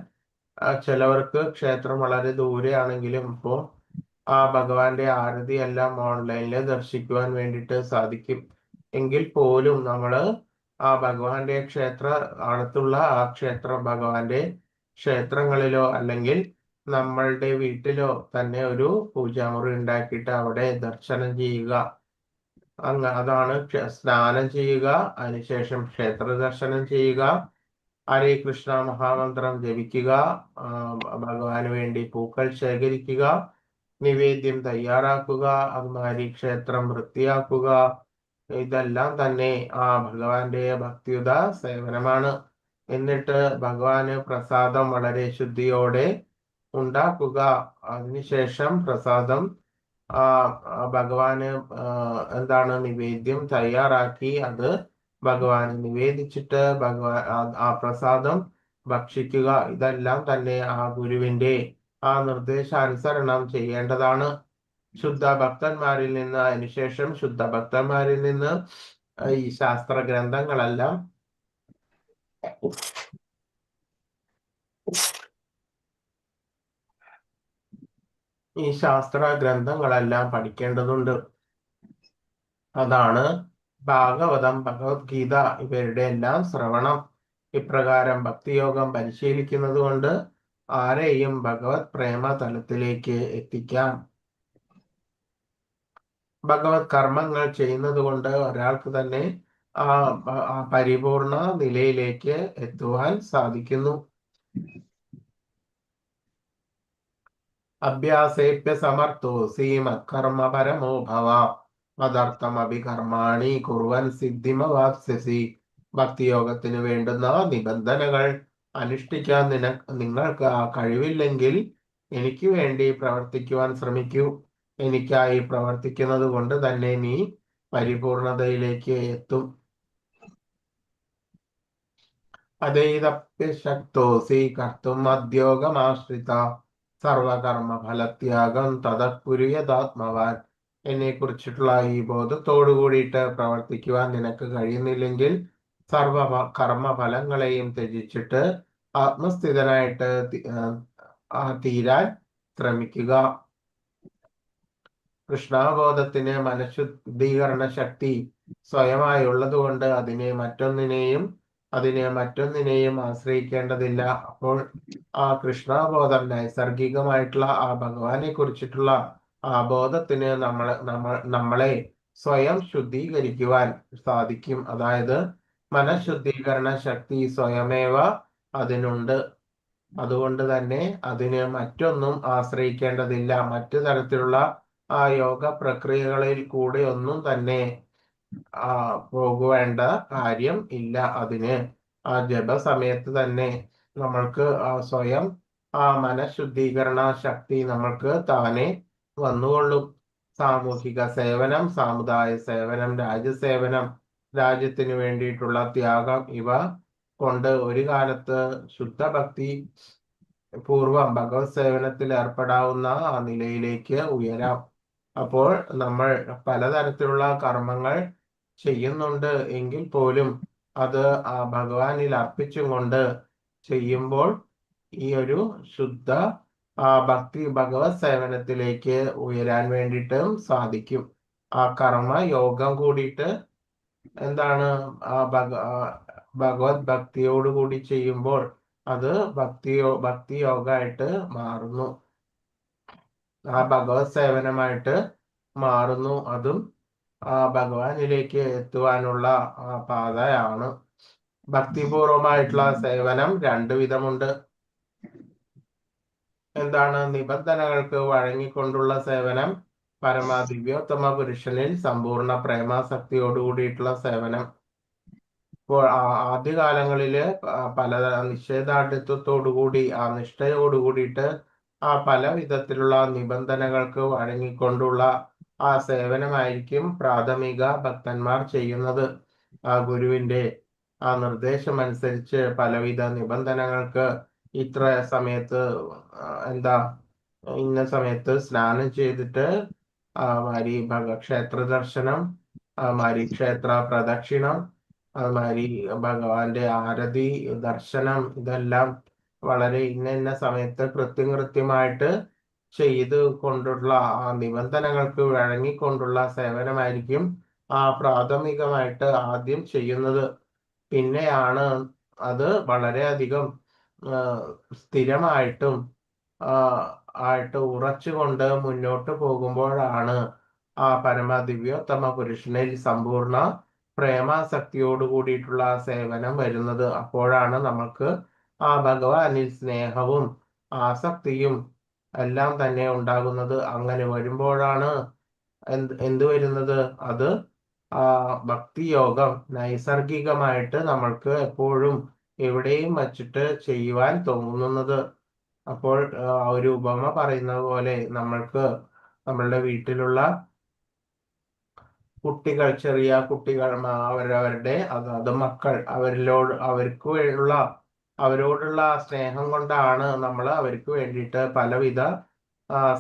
ചിലവർക്ക് ക്ഷേത്രം വളരെ ദൂരെയാണെങ്കിലും ഇപ്പോൾ ഭഗവാന്റെ ആരതി എല്ലാം ഓൺലൈനിൽ ദർശിക്കുവാൻ വേണ്ടിയിട്ട് സാധിക്കും. എങ്കിൽ പോലും നമ്മള് ഭഗവാന്റെ അടുത്തുള്ള ഭഗവാന്റെ ക്ഷേത്രങ്ങളിലോ അല്ലെങ്കിൽ നമ്മളുടെ വീട്ടിലോ തന്നെ ഒരു പൂജാമുറി ഉണ്ടാക്കിയിട്ട് അവിടെ ദർശനം ചെയ്യുക. അതാണ് സ്നാനം ചെയ്യുക, അതിനുശേഷം ക്ഷേത്ര ദർശനം ചെയ്യുക, ഹരേ കൃഷ്ണ മഹാമന്ത്രം ജപിക്കുക, ഭഗവാന് വേണ്ടി പൂക്കൾ ശേഖരിക്കുക, നിവേദ്യം തയ്യാറാക്കുക, അതുമാതിരി ക്ഷേത്രം വൃത്തിയാക്കുക. ഇതെല്ലാം തന്നെ ഭഗവാന്റെ ഭക്തിയുത സേവനമാണ്. എന്നിട്ട് ഭഗവാന് പ്രസാദം വളരെ ശുദ്ധിയോടെ ഉണ്ടാക്കുക. അതിനുശേഷം പ്രസാദം ഭഗവാന് എന്താണ് നിവേദ്യം തയ്യാറാക്കി അത് ഭഗവാന് നിവേദിച്ചിട്ട് ആ പ്രസാദം ഭക്ഷിക്കുക. ഇതെല്ലാം തന്നെ ആ ഗുരുവിന്റെ ആ നിർദ്ദേശാനുസരണം ചെയ്യേണ്ടതാണ്. ശുദ്ധ ഭക്തന്മാരിൽ നിന്ന് അതിനുശേഷം ശുദ്ധ ഭക്തന്മാരിൽ നിന്ന് ഈ ശാസ്ത്ര ഗ്രന്ഥങ്ങളെല്ലാം പഠിക്കേണ്ടതുണ്ട്. അതാണ് ഭാഗവതം, ഭഗവത്ഗീത ഇവരുടെ എല്ലാം ശ്രവണം. ഇപ്രകാരം ഭക്തിയോഗം പരിശീലിക്കുന്നത് കൊണ്ട് ആരെയും ഭഗവത് പ്രേമ തലത്തിലേക്ക് എത്തിക്കാം. ഭഗവത് കർമ്മങ്ങൾ ചെയ്യുന്നത് കൊണ്ട് ഒരാൾക്ക് തന്നെ ആ പരിപൂർണ നിലയിലേക്ക് എത്തുവാൻ സാധിക്കുന്നു. അഭ്യാസേഭ്യ സമർത്ഥോസി മത്കർമ്മ പരമോ ഭവ മദർത്ഥമഭി കർമാണി കുർവൻ സിദ്ധിമവാപ്സ്യസി. ഭക്തിയോഗത്തിന് വേണ്ടുന്ന നിബന്ധനകൾ അനുഷ്ഠിക്കാൻ നിങ്ങൾക്ക് ആ കഴിവില്ലെങ്കിൽ എനിക്ക് വേണ്ടി പ്രവർത്തിക്കുവാൻ ശ്രമിക്കൂ. എനിക്കായി പ്രവർത്തിക്കുന്നത് കൊണ്ട് തന്നെ നീ പരിപൂർണതയിലേക്ക് എത്തും. അതൈതപ്യശക്തോസി കർത്തും മദ്യോഗമാശ്രിത സർവകർമ്മ ഫലത്യാഗം തതഃകുര്യതാത്മവാൻ. എന്നെ കുറിച്ചിട്ടുള്ള ഈ ബോധത്തോടു കൂടിയിട്ട് പ്രവർത്തിക്കുവാൻ നിനക്ക് കഴിയുന്നില്ലെങ്കിൽ സർവ കർമ്മഫലങ്ങളെയും ത്യജിച്ചിട്ട് ആത്മസ്ഥിതനായിട്ട് തീരാൻ ശ്രമിക്കുക. കൃഷ്ണാബോധത്തിന് മനഃശുദ്ധീകരണ ശക്തി സ്വയമായുള്ളത് കൊണ്ട് അതിനെ മറ്റൊന്നിനെയും ആശ്രയിക്കേണ്ടതില്ല. അപ്പോൾ ആ കൃഷ്ണാബോധം നൈസർഗികമായിട്ടുള്ള ആ ഭഗവാനെ കുറിച്ചിട്ടുള്ള ആ ബോധത്തിന് നമ്മളെ സ്വയം ശുദ്ധീകരിക്കുവാൻ സാധിക്കും. അതായത് മനഃശുദ്ധീകരണ ശക്തി സ്വയമേവ അതിനുണ്ട്. അതുകൊണ്ട് തന്നെ അതിന് മറ്റൊന്നും ആശ്രയിക്കേണ്ടതില്ല. മറ്റു തരത്തിലുള്ള ആ യോഗ പ്രക്രിയകളിൽ കൂടെ ഒന്നും തന്നെ പോകേണ്ട കാര്യം ഇല്ല. അതിന് ആ ജപസമയത്ത് തന്നെ നമ്മൾക്ക് സ്വയം ആ മനഃശുദ്ധീകരണ ശക്തി നമ്മൾക്ക് താനെ വന്നുകൊള്ളും. സാമൂഹിക സേവനം, സാമുദായ സേവനം, രാജ്യസേവനം, രാജ്യത്തിന് വേണ്ടിയിട്ടുള്ള ത്യാഗം, ഇവ കൊണ്ട് ഒരു കാലത്ത് ശുദ്ധഭക്തി പൂർവം ഭഗവത് സേവനത്തിൽ ഏർപ്പെടാവുന്ന ആ നിലയിലേക്ക് ഉയരാം. അപ്പോൾ നമ്മൾ പലതരത്തിലുള്ള കർമ്മങ്ങൾ ചെയ്യുന്നുണ്ട് എങ്കിൽ പോലും അത് ആ ഭഗവാനിൽ അർപ്പിച്ചും കൊണ്ട് ചെയ്യുമ്പോൾ ഈ ഒരു ശുദ്ധ ഭഗവത് സേവനത്തിലേക്ക് ഉയരാൻ വേണ്ടിയിട്ടും സാധിക്കും. ആ കർമ്മ യോഗം കൂടിയിട്ട് എന്താണ് ഭഗവത് ഭക്തിയോടുകൂടി ചെയ്യുമ്പോൾ അത് ഭക്തിയോഗമായിട്ട് മാറുന്നു. ആ ഭഗവത് സേവനമായിട്ട് മാറുന്നു. അതും ഭഗവാനിലേക്ക് എത്തുവാനുള്ള പാതയാണ്. ഭക്തിപൂർവമായിട്ടുള്ള സേവനം രണ്ടു വിധമുണ്ട്. എന്താണ്? നിബന്ധനകൾക്ക് വഴങ്ങിക്കൊണ്ടുള്ള സേവനം, പരമദിവ്യോത്തമ പുരുഷനിൽ സമ്പൂർണ്ണ പ്രേമാസക്തിയോടുകൂടിയിട്ടുള്ള സേവനം. ഇപ്പോൾ ആദ്യകാലങ്ങളില് പല നിശ്ചയദാർഢ്യത്തോടുകൂടി ആ നിഷ്ഠയോടുകൂടിയിട്ട് പല വിധത്തിലുള്ള നിബന്ധനകൾക്ക് വഴങ്ങിക്കൊണ്ടുള്ള ആ സേവനമായിരിക്കും പ്രാഥമിക ഭക്തന്മാർ ചെയ്യുന്നത്. ആ ഗുരുവിന്റെ ആ നിർദ്ദേശമനുസരിച്ച് പലവിധ നിബന്ധനകൾക്ക് ഇത്ര സമയത്ത് ഇന്ന സമയത്ത് സ്നാനം ചെയ്തിട്ട് ക്ഷേത്ര ദർശനം, ക്ഷേത്ര പ്രദക്ഷിണം, അതുമാതിരി ഭഗവാന്റെ ആരതി ദർശനം, ഇതെല്ലാം വളരെ ഇന്ന സമയത്ത് കൃത്യമായിട്ട് ചെയ്ത് കൊണ്ടുള്ള ആ നിബന്ധനകൾക്ക് വഴങ്ങിക്കൊണ്ടുള്ള സേവനമായിരിക്കും പ്രാഥമികമായിട്ട് ആദ്യം ചെയ്യുന്നത്. പിന്നെയാണ് അത് വളരെയധികം സ്ഥിരമായിട്ടും ഉറച്ചുകൊണ്ട് മുന്നോട്ട് പോകുമ്പോഴാണ് ആ പരമദിവ്യോത്തമ പുരുഷനിൽ സമ്പൂർണ്ണ പ്രേമാസക്തിയോട് കൂടിയിട്ടുള്ള സേവനം വരുന്നത്. അപ്പോഴാണ് നമുക്ക് ആ ഭഗവാനിൽ സ്നേഹവും ആസക്തിയും എല്ലാം തന്നെ ഉണ്ടാകുന്നത്. അങ്ങനെ വരുമ്പോഴാണ് എന്ത് വരുന്നത്? അത് ഭക്തിയോഗം നൈസർഗികമായിട്ട് നമ്മൾക്ക് എപ്പോഴും എവിടെയും വച്ചിട്ട് ചെയ്യുവാൻ തോന്നുന്നത്. അപ്പോൾ ഒരു ഉപമ പറയുന്നത് പോലെ നമ്മളുടെ വീട്ടിലുള്ള കുട്ടികൾ, ചെറിയ കുട്ടികൾ, അവരവരുടെ അതായത് മക്കൾ, അവരോടുള്ള സ്നേഹം കൊണ്ടാണ് നമ്മൾ അവർക്ക് വേണ്ടിയിട്ട് പലവിധ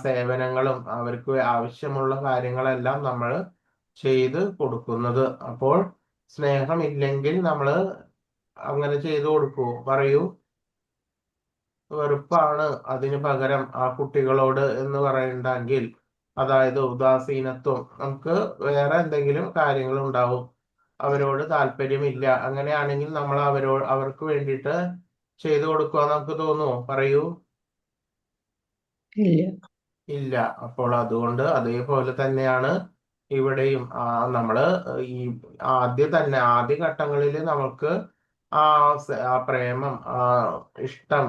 സേവനങ്ങളും അവർക്ക് ആവശ്യമുള്ള കാര്യങ്ങളെല്ലാം നമ്മൾ ചെയ്ത് കൊടുക്കുന്നത്. അപ്പോൾ സ്നേഹമില്ലെങ്കിൽ നമ്മൾ അങ്ങനെ ചെയ്തു കൊടുക്കൂ? പറയൂ. വെറുപ്പാണ് അതിന് പകരം ആ കുട്ടികളോട് എന്ന് പറയണ്ടെങ്കിൽ, അതായത് ഉദാസീനത്വം, നമുക്ക് വേറെ എന്തെങ്കിലും കാര്യങ്ങൾ ഉണ്ടാവും, അവരോട് താല്പര്യമില്ല, അങ്ങനെയാണെങ്കിൽ നമ്മൾ അവർക്ക് വേണ്ടിയിട്ട് ചെയ്തു കൊടുക്കുക നമുക്ക് തോന്നുമോ? പറയൂ. ഇല്ല. ഇല്ല. അപ്പോൾ അതുകൊണ്ട് അതേപോലെ തന്നെയാണ് ഇവിടെയും നമ്മള് ഈ ആദ്യ ഘട്ടങ്ങളിൽ നമുക്ക് ആ പ്രേമം, ഇഷ്ടം,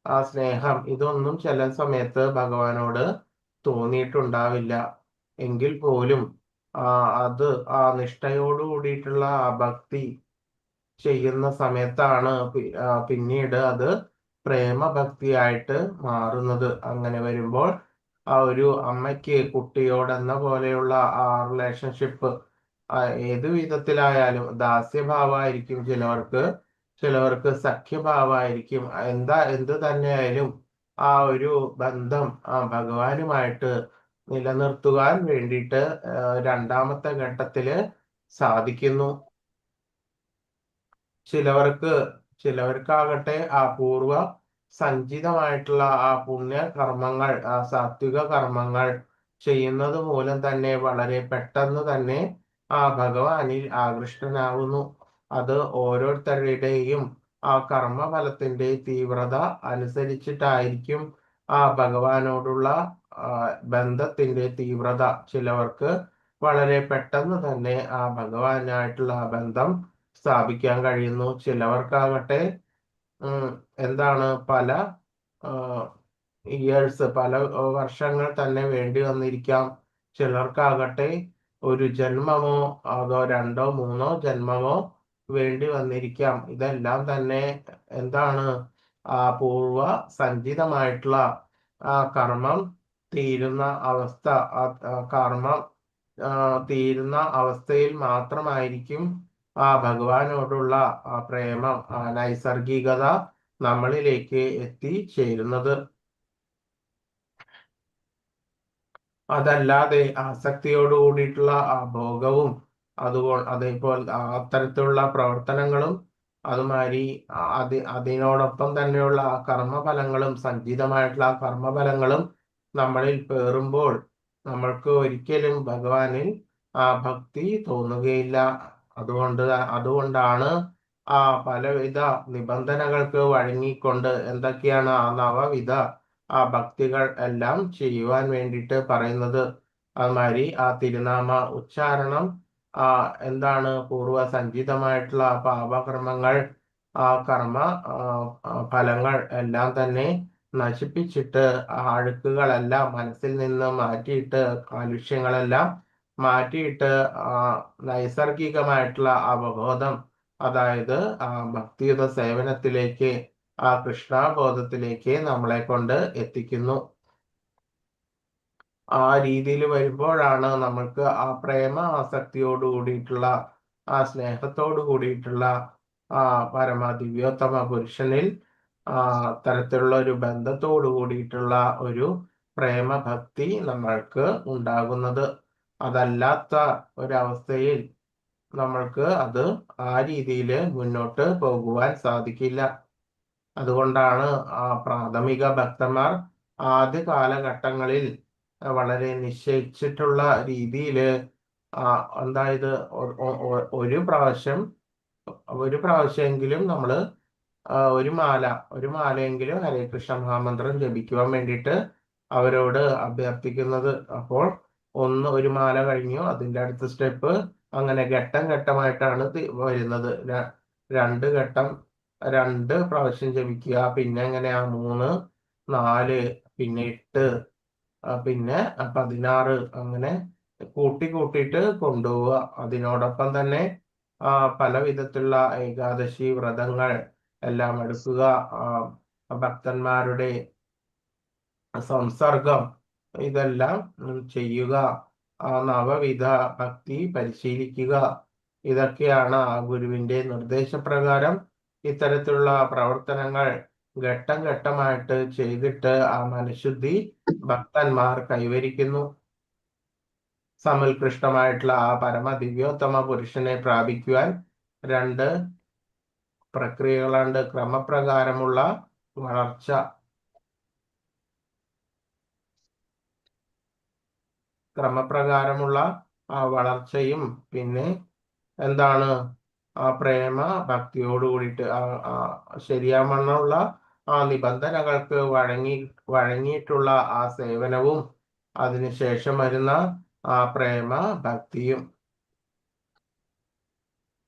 ആ സ്നേഹം, ഇതൊന്നും ചില സമയത്ത് ഭഗവാനോട് തോന്നിയിട്ടുണ്ടാവില്ല. എങ്കിൽ പോലും അത് നിഷ്ഠയോട് കൂടിയിട്ടുള്ള ആ ഭക്തി ചെയ്യുന്ന സമയത്താണ് പിന്നീട് അത് പ്രേമഭക്തിയായിട്ട് മാറുന്നത്. അങ്ങനെ വരുമ്പോൾ ആ ഒരു അമ്മയ്ക്ക് കുട്ടിയോടെന്ന പോലെയുള്ള ആ റിലേഷൻഷിപ്പ് ഏത് വിധത്തിലായാലും ദാസ്യഭാവമായിരിക്കും ചിലവർക്ക് സഖ്യഭാവമായിരിക്കും, എന്ത് തന്നെയായാലും ആ ഒരു ബന്ധം ഭഗവാനുമായിട്ട് നിലനിർത്തുവാൻ വേണ്ടിയിട്ട് രണ്ടാമത്തെ ഘട്ടത്തില് സാധിക്കുന്നു. ചിലവർക്കാകട്ടെ ആ പൂർവ സഞ്ചിതമായിട്ടുള്ള ആ പുണ്യ കർമ്മങ്ങൾ, ആ സാത്വിക കർമ്മങ്ങൾ ചെയ്യുന്നത് മൂലം തന്നെ വളരെ പെട്ടെന്ന് തന്നെ ആ ഭഗവാനിൽ ആകൃഷ്ടനാകുന്നു. അത് ഓരോരുത്തരുടെയും ആ കർമ്മഫലത്തിന്റെ തീവ്രത അനുസരിച്ചിട്ടായിരിക്കും ആ ഭഗവാനോടുള്ള ബന്ധത്തിന്റെ തീവ്രത. ചിലവർക്ക് വളരെ പെട്ടെന്ന് തന്നെ ആ ഭഗവാനായിട്ടുള്ള ബന്ധം സ്ഥാപിക്കാൻ കഴിയുന്നു. ചിലവർക്കാകട്ടെ എന്താണ് പല ഇയേഴ്സ്, പല വർഷങ്ങൾ തന്നെ വേണ്ടി വന്നിരിക്കാം. ചിലർക്കാകട്ടെ ഒരു ജന്മമോ അതോ 2 3 ജന്മമോ വേണ്ടി വന്നിരിക്കാം. ഇതെല്ലാം തന്നെ എന്താണ് ആ പൂർവ സഞ്ചിതമായിട്ടുള്ള ആ കർമ്മം തീരുന്ന അവസ്ഥ, കർമ്മം തീരുന്ന അവസ്ഥയിൽ മാത്രമായിരിക്കും ആ ഭഗവാനോടുള്ള ആ പ്രേമം, ആ നൈസർഗികത നമ്മളിലേക്ക് എത്തിച്ചേരുന്നത്. അതല്ലാതെ ആസക്തിയോട് കൂടിയിട്ടുള്ള ആ ഭോഗവും അതേപോലെ അത്തരത്തിലുള്ള പ്രവർത്തനങ്ങളും അതുമാതിരി അതിനോടൊപ്പം തന്നെയുള്ള ആ കർമ്മഫലങ്ങളും, സഞ്ചിതമായിട്ടുള്ള ആ കർമ്മഫലങ്ങളും നമ്മളിൽ പേറുമ്പോൾ നമ്മൾക്ക് ഒരിക്കലും ഭഗവാനിൽ ആ ഭക്തി തോന്നുകയില്ല. അതുകൊണ്ടാണ് ആ പലവിധ നിബന്ധനകൾക്ക് വഴങ്ങിക്കൊണ്ട് എന്തൊക്കെയാണ് ആ നവവിധ ആ ഭക്തികൾ എല്ലാം ചെയ്യുവാൻ വേണ്ടിയിട്ട് പറയുന്നത്. അതുമാതിരി ആ തിരുനാമ ഉച്ചാരണം, എന്താണ് പൂർവ സഞ്ചിതമായിട്ടുള്ള പാപകർമ്മങ്ങൾ, ആ കർമ്മ ഫലങ്ങൾ എല്ലാം തന്നെ നശിപ്പിച്ചിട്ട് ആ അഴുക്കുകളെല്ലാം മനസ്സിൽ നിന്ന് മാറ്റിയിട്ട്, കാലുഷ്യങ്ങളെല്ലാം മാറ്റിയിട്ട് നൈസർഗികമായിട്ടുള്ള അവബോധം, അതായത് ഭക്തിയുത സേവനത്തിലേക്ക്, ആ കൃഷ്ണബോധത്തിലേക്ക് നമ്മളെ കൊണ്ട് എത്തിക്കുന്നു. ആ രീതിയിൽ വരുമ്പോഴാണ് നമ്മൾക്ക് ആ പ്രേമ ആസക്തിയോട് കൂടിയിട്ടുള്ള, ആ സ്നേഹത്തോട് കൂടിയിട്ടുള്ള ആ പരമദിവ്യോത്തമ പുരുഷനിൽ തരത്തിലുള്ള ഒരു ബന്ധത്തോട് കൂടിയിട്ടുള്ള ഒരു പ്രേമഭക്തി നമ്മൾക്ക് ഉണ്ടാകുന്നത്. അതല്ലാത്ത ഒരവസ്ഥയിൽ നമ്മൾക്ക് അത് ആ രീതിയിൽ മുന്നോട്ട് പോകുവാൻ സാധിക്കില്ല. അതുകൊണ്ടാണ് ആ പ്രാഥമിക ഭക്തന്മാർ ആദ്യ കാലഘട്ടങ്ങളിൽ വളരെ നിശ്ചയിച്ചിട്ടുള്ള രീതിയിൽ അതായത് ഒരു പ്രാവശ്യമെങ്കിലും നമ്മൾ ഒരു മാലയെങ്കിലും ഹരേ കൃഷ്ണ മഹാമന്ത്രം ജപിക്കുവാൻ വേണ്ടിയിട്ട് അവരോട് അഭ്യർത്ഥിക്കുന്നത്. അപ്പോൾ ഒരു മാല കഴിഞ്ഞു, അതിന്റെ അടുത്ത സ്റ്റെപ്പ്, അങ്ങനെ ഘട്ടം ഘട്ടമായിട്ടാണ് വരുന്നത്. 2 ഘട്ടം, 2 പ്രാവശ്യം ജപിക്കുക, പിന്നെ എങ്ങനെയാ 3 4 പിന്നെ 8 പിന്നെ 16, അങ്ങനെ കൂട്ടിയിട്ട് കൊണ്ടുപോവുക. അതിനോടൊപ്പം തന്നെ പല വിധത്തിലുള്ള ഏകാദശി വ്രതങ്ങൾ എല്ലാം എടുക്കുക. ഭക്തന്മാരുടെ സംസർഗം ഇതെല്ലാം ചെയ്യുക. നവവിധ ഭക്തി പരിശീലിക്കുക. ഇതൊക്കെയാണ് ആ ഗുരുവിന്റെ നിർദ്ദേശപ്രകാരം ഇത്തരത്തിലുള്ള പ്രവർത്തനങ്ങൾ ഘട്ടം ഘട്ടമായിട്ട് ചെയ്തിട്ട് ആ മനഃശുദ്ധി ഭക്തന്മാർ കൈവരിക്കുന്നു. സമുത്കൃഷ്ടമായിട്ടുള്ള ആ പരമദിവ്യോത്തമ പുരുഷനെ പ്രാപിക്കുവാൻ 2 പ്രക്രിയകളുണ്ട്. ക്രമപ്രകാരമുള്ള വളർച്ച. ക്രമപ്രകാരമുള്ള ആ വളർച്ചയും പിന്നെ എന്താണ് ആ പ്രേമ ഭക്തിയോട് കൂടിയിട്ട് ശരിയാവണ്ണമുള്ള ആ നിബന്ധനകൾക്ക് വഴങ്ങിയിട്ടുള്ള ആ സേവനവും അതിനുശേഷം വരുന്ന ആ പ്രേമ ഭക്തിയും.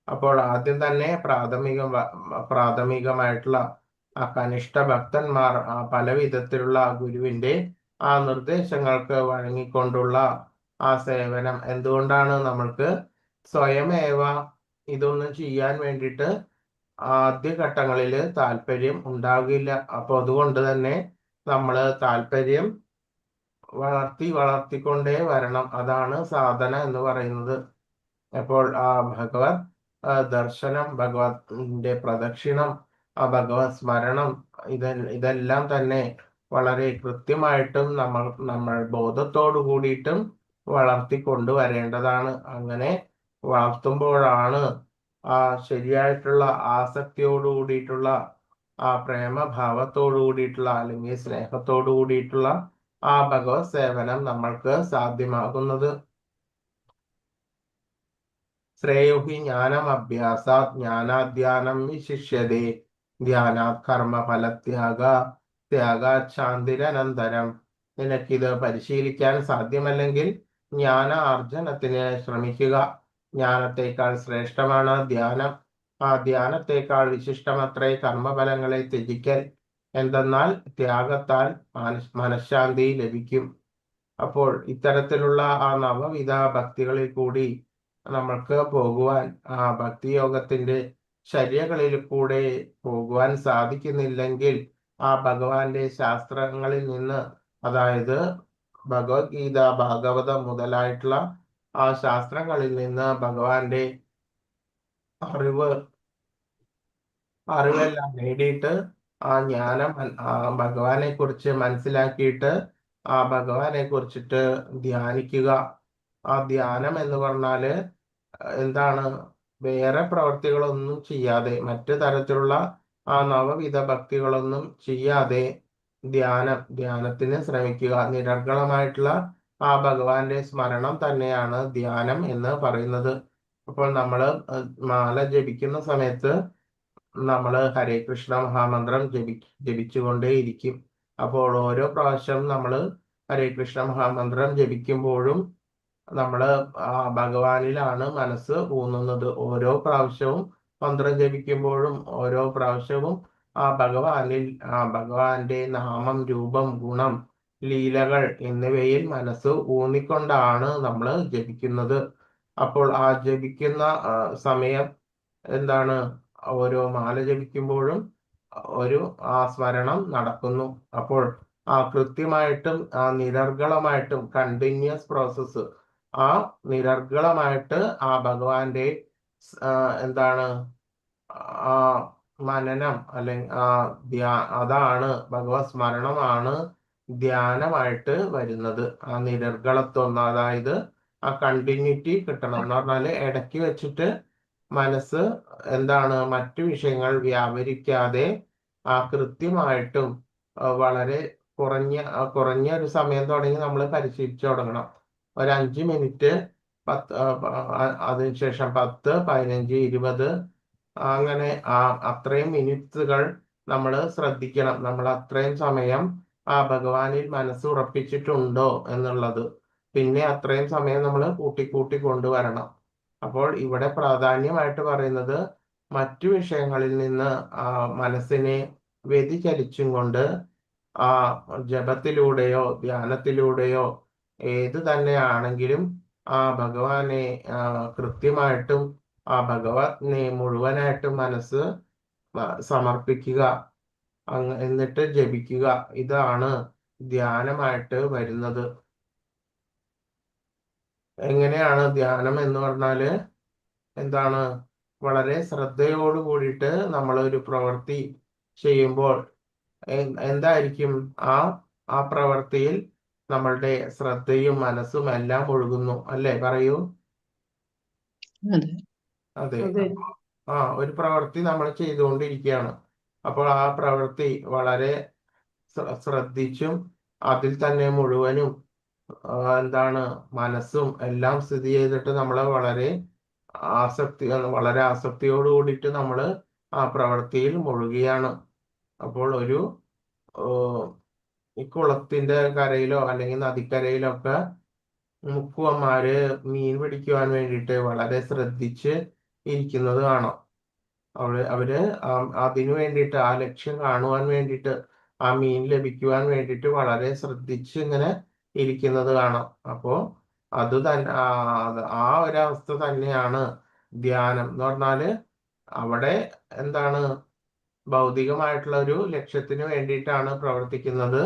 അപ്പോൾ ആദ്യം തന്നെ പ്രാഥമികമായിട്ടുള്ള ആ കനിഷ്ഠ ഭക്തന്മാർ പല വിധത്തിലുള്ള ഗുരുവിന്റെ ആ നിർദ്ദേശങ്ങൾക്ക് വഴങ്ങിക്കൊണ്ടുള്ള ആ സേവനം. എന്തുകൊണ്ടാണ് നമ്മൾക്ക് സ്വയമേവ ഇതൊന്നും ചെയ്യാൻ വേണ്ടിയിട്ട് ആദ്യഘട്ടങ്ങളിൽ താല്പര്യം ഉണ്ടാകില്ല. അപ്പോൾ അതുകൊണ്ട് തന്നെ നമ്മൾ താല്പര്യം വളർത്തിക്കൊണ്ടേ വരണം. അതാണ് സാധന എന്ന് പറയുന്നത്. അപ്പോൾ ആ ഭഗവത് ദർശനം, ഭഗവതിന്റെ പ്രദക്ഷിണം, ആ ഭഗവത് സ്മരണം, ഇതെല്ലാം തന്നെ വളരെ കൃത്യമായിട്ടും നമ്മൾ ബോധത്തോടു കൂടിയിട്ടും വളർത്തിക്കൊണ്ടുവരേണ്ടതാണ്. അങ്ങനെ വളർത്തുമ്പോഴാണ് ആ ശരിയായിട്ടുള്ള ആസക്തിയോട് കൂടിയിട്ടുള്ള ആ പ്രേമഭാവത്തോടു കൂടിയിട്ടുള്ള അല്ലെങ്കിൽ സ്നേഹത്തോടു കൂടിയിട്ടുള്ള ആ ഭഗവത് സേവനം നമ്മൾക്ക് സാധ്യമാകുന്നത്. ശ്രേയോ ഹി ജ്ഞാനമഭ്യാസാത് ജ്ഞാനാധ്യാനം വിശിഷ്യതേ ധ്യാനാത് ത്യാഗാത് ശാന്തിരനന്തരം. നിനക്കിത് പരിശീലിക്കാൻ സാധ്യമല്ലെങ്കിൽ ജ്ഞാനാർജനത്തിന് ശ്രമിക്കുക. ജ്ഞാനത്തേക്കാൾ ശ്രേഷ്ഠമാണ് ധ്യാനം. ആ ധ്യാനത്തേക്കാൾ വിശിഷ്ടമത്രേ കർമ്മഫലങ്ങളെ ത്യജിക്കൽ. എന്തെന്നാൽ ത്യാഗത്താൽ മനഃശാന്തി ലഭിക്കും. അപ്പോൾ ഇത്തരത്തിലുള്ള ആ നവവിധ ഭക്തികളിൽ കൂടി നമ്മൾക്ക് പോകുവാൻ, ആ ഭക്തിയോഗത്തിന്റെ ചര്യകളിൽ കൂടെ പോകുവാൻ സാധിക്കുന്നില്ലെങ്കിൽ ആ ഭഗവാന്റെ ശാസ്ത്രങ്ങളിൽ നിന്ന്, അതായത് ഭഗവത്ഗീത, ഭാഗവതം മുതലായിട്ടുള്ള ആ ശാസ്ത്രങ്ങളിൽ നിന്ന് ഭഗവാന്റെ അറിവെല്ലാം നേടിയിട്ട് ആ ജ്ഞാനം ഭഗവാനെ കുറിച്ച് മനസ്സിലാക്കിയിട്ട് ആ ഭഗവാനെ കുറിച്ചിട്ട് ധ്യാനിക്കുക. ആ ധ്യാനം എന്ന് പറഞ്ഞാല് എന്താണ്? വേറെ പ്രവർത്തികളൊന്നും ചെയ്യാതെ, മറ്റു തരത്തിലുള്ള ആ നവവിധ ഭക്തികളൊന്നും ചെയ്യാതെ ധ്യാനത്തിന് ശ്രമിക്കുക. നിരർഗളമായിട്ടുള്ള ആ ഭഗവാന്റെ സ്മരണം തന്നെയാണ് ധ്യാനം എന്ന് പറയുന്നത്. അപ്പോൾ നമ്മള് മാല ജപിക്കുന്ന സമയത്ത് നമ്മൾ ഹരേ കൃഷ്ണ മഹാമന്ത്രം ജപിച്ചുകൊണ്ടേയിരിക്കും. അപ്പോൾ ഓരോ പ്രാവശ്യം നമ്മൾ ഹരേ കൃഷ്ണ മഹാമന്ത്രം ജപിക്കുമ്പോഴും നമ്മള് ഭഗവാനിലാണ് മനസ്സ് ഊന്നുന്നത്. ഓരോ പ്രാവശ്യവും മന്ത്രം ജപിക്കുമ്പോഴും ഓരോ പ്രാവശ്യവും ഭഗവാന്റെ നാമം, രൂപം, ഗുണം, ലീലകൾ എന്നിവയിൽ മനസ്സ് ഊന്നിക്കൊണ്ടാണ് നമ്മൾ ജപിക്കുന്നത്. അപ്പോൾ ആ ജപിക്കുന്ന സമയം എന്താണ്? ഓരോ മാല ജപിക്കുമ്പോഴും ഒരു സ്മരണം നടക്കുന്നു. അപ്പോൾ കൃത്യമായിട്ടും നിരർഗളമായിട്ടും കണ്ടിന്യൂസ് പ്രോസസ്സ്, നിരർഗളമായിട്ട് ഭഗവാന്റെ എന്താണ് മനനം അല്ലെങ്കിൽ അതാണ് ഭഗവത് സ്മരണമാണ് ധ്യാനമായിട്ട് വരുന്നത്. നിരർഗളത്വം, അതായത് കണ്ടിന്യൂറ്റി കിട്ടണം. എന്ന് പറഞ്ഞാല് ഇടയ്ക്ക് വെച്ചിട്ട് മനസ്സ് എന്താണ് മറ്റു വിഷയങ്ങൾ വ്യാപരിക്കാതെ കൃത്യമായിട്ടും വളരെ കുറഞ്ഞ ഒരു സമയം തുടങ്ങി നമ്മൾ പരിശീലിച്ചു തുടങ്ങണം. ഒരു 5 മിനിറ്റ്, 10, അതിനുശേഷം 10, 15, 20, അങ്ങനെ അത്രയും മിനിറ്റുകൾ നമ്മൾ ശ്രദ്ധിക്കണം. നമ്മൾ അത്രയും സമയം ഭഗവാനിൽ മനസ്സ് ഉറപ്പിച്ചിട്ടുണ്ടോ എന്നുള്ളത്. പിന്നെ അത്രയും സമയം നമ്മൾ കൂട്ടി കൊണ്ടുവരണം. അപ്പോൾ ഇവിടെ പ്രാധാന്യമായിട്ട് പറയുന്നത് മറ്റു വിഷയങ്ങളിൽ നിന്ന് മനസ്സിനെ വ്യതിചലിച്ചും കൊണ്ട് ജപത്തിലൂടെയോ ധ്യാനത്തിലൂടെയോ ഏത് തന്നെയാണെങ്കിലും ഭഗവാനെ കൃത്യമായിട്ടും ഭഗവതിനെ മുഴുവനായിട്ടും മനസ്സ് സമർപ്പിക്കുക, എന്നിട്ട് ജപിക്കുക. ഇതാണ് ധ്യാനമായിട്ട് വരുന്നത്. എങ്ങനെയാണ് ധ്യാനം എന്ന് പറഞ്ഞാല് എന്താണ് വളരെ ശ്രദ്ധയോട് കൂടിയിട്ട് നമ്മൾ ഒരു പ്രവൃത്തി ചെയ്യുമ്പോൾ എന്തായിരിക്കും ആ ആ പ്രവൃത്തിയിൽ നമ്മളുടെ ശ്രദ്ധയും മനസ്സും എല്ലാം ഒഴുകുന്നു അല്ലേ പറയൂ. അതെ. അതെ. അതെ. ഒരു പ്രവൃത്തി നമ്മൾ ചെയ്തുകൊണ്ടിരിക്കുകയാണ്. അപ്പോൾ ആ പ്രവൃത്തി വളരെ ശ്രദ്ധിച്ചും അതിൽ തന്നെ മുഴുവനും എന്താണ് മനസ്സും എല്ലാം സ്ഥിതി ചെയ്തിട്ട് നമ്മൾ വളരെ ആസക്തിയോട് കൂടിയിട്ട് നമ്മൾ ആ പ്രവൃത്തിയിൽ മുഴുകിയാണ്. അപ്പോൾ ഈ കുളത്തിന്റെ കരയിലോ അല്ലെങ്കിൽ നദിക്കരയിലോ ഒക്കെ മുക്കുവന്മാര് മീൻ പിടിക്കുവാൻ വേണ്ടിയിട്ട് വളരെ ശ്രദ്ധിച്ച് ഇരിക്കുന്നത് കാണാം. അവര് അതിനു വേണ്ടിയിട്ട് ആ ലക്ഷ്യം കാണുവാൻ വേണ്ടിയിട്ട് ആ മീൻ ലഭിക്കുവാൻ വേണ്ടിയിട്ട് വളരെ ശ്രദ്ധിച്ച് ഇങ്ങനെ ഇരിക്കുന്നത് കാണാം. അപ്പോ അത് തന്നെ ആ ഒരവസ്ഥ തന്നെയാണ് ധ്യാനം എന്ന് പറഞ്ഞാല്. അവിടെ എന്താണ് ഭൗതികമായിട്ടുള്ള ഒരു ലക്ഷ്യത്തിന് വേണ്ടിയിട്ടാണ് പ്രവർത്തിക്കുന്നത്.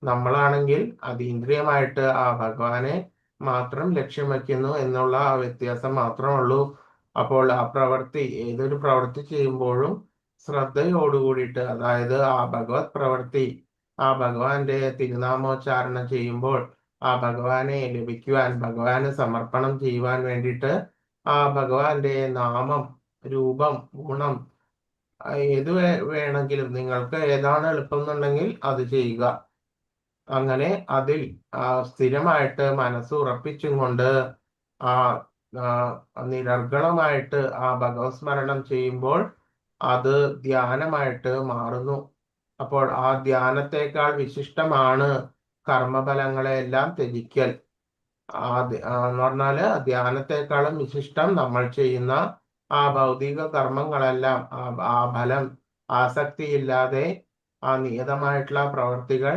നമ്മളാണെങ്കിൽ അതീന്ദ്രിയമായിട്ട് ആ ഭഗവാനെ മാത്രം ലക്ഷ്യം വയ്ക്കുന്നു എന്നുള്ള ആ വ്യത്യാസം മാത്രമേ ഉള്ളൂ. അപ്പോൾ ഏതൊരു പ്രവൃത്തി ചെയ്യുമ്പോഴും ശ്രദ്ധയോടുകൂടിയിട്ട്, അതായത് ആ ഭഗവത് പ്രവൃത്തി ആ ഭഗവാന്റെ തിരുനാമോച്ചാരണം ചെയ്യുമ്പോൾ ആ ഭഗവാനെ ലഭിക്കുവാൻ, ഭഗവാന് സമർപ്പണം ചെയ്യുവാൻ വേണ്ടിയിട്ട് ആ ഭഗവാന്റെ നാമം, രൂപം, ഗുണം ഏത് വേണമെങ്കിലും നിങ്ങൾക്ക് ഏതാണ് എളുപ്പം എന്നുണ്ടെങ്കിൽ അത് ചെയ്യുക. അങ്ങനെ അതിൽ സ്ഥിരമായിട്ട് മനസ്സ് ഉറപ്പിച്ചും കൊണ്ട് ആ നിരർഗളമായിട്ട് ആ ഭഗവത് സ്മരണം ചെയ്യുമ്പോൾ അത് ധ്യാനമായിട്ട് മാറുന്നു. അപ്പോൾ ആ ധ്യാനത്തെക്കാൾ വിശിഷ്ടമാണ് കർമ്മഫലങ്ങളെല്ലാം ത്യജിക്കൽ. എന്ന് പറഞ്ഞാല് ധ്യാനത്തെക്കാളും വിശിഷ്ടം നമ്മൾ ചെയ്യുന്ന ആ ഭൗതിക കർമ്മങ്ങളെല്ലാം ആ ഫലം ആസക്തിയില്ലാതെ ആ നിയതമായിട്ടുള്ള പ്രവർത്തികൾ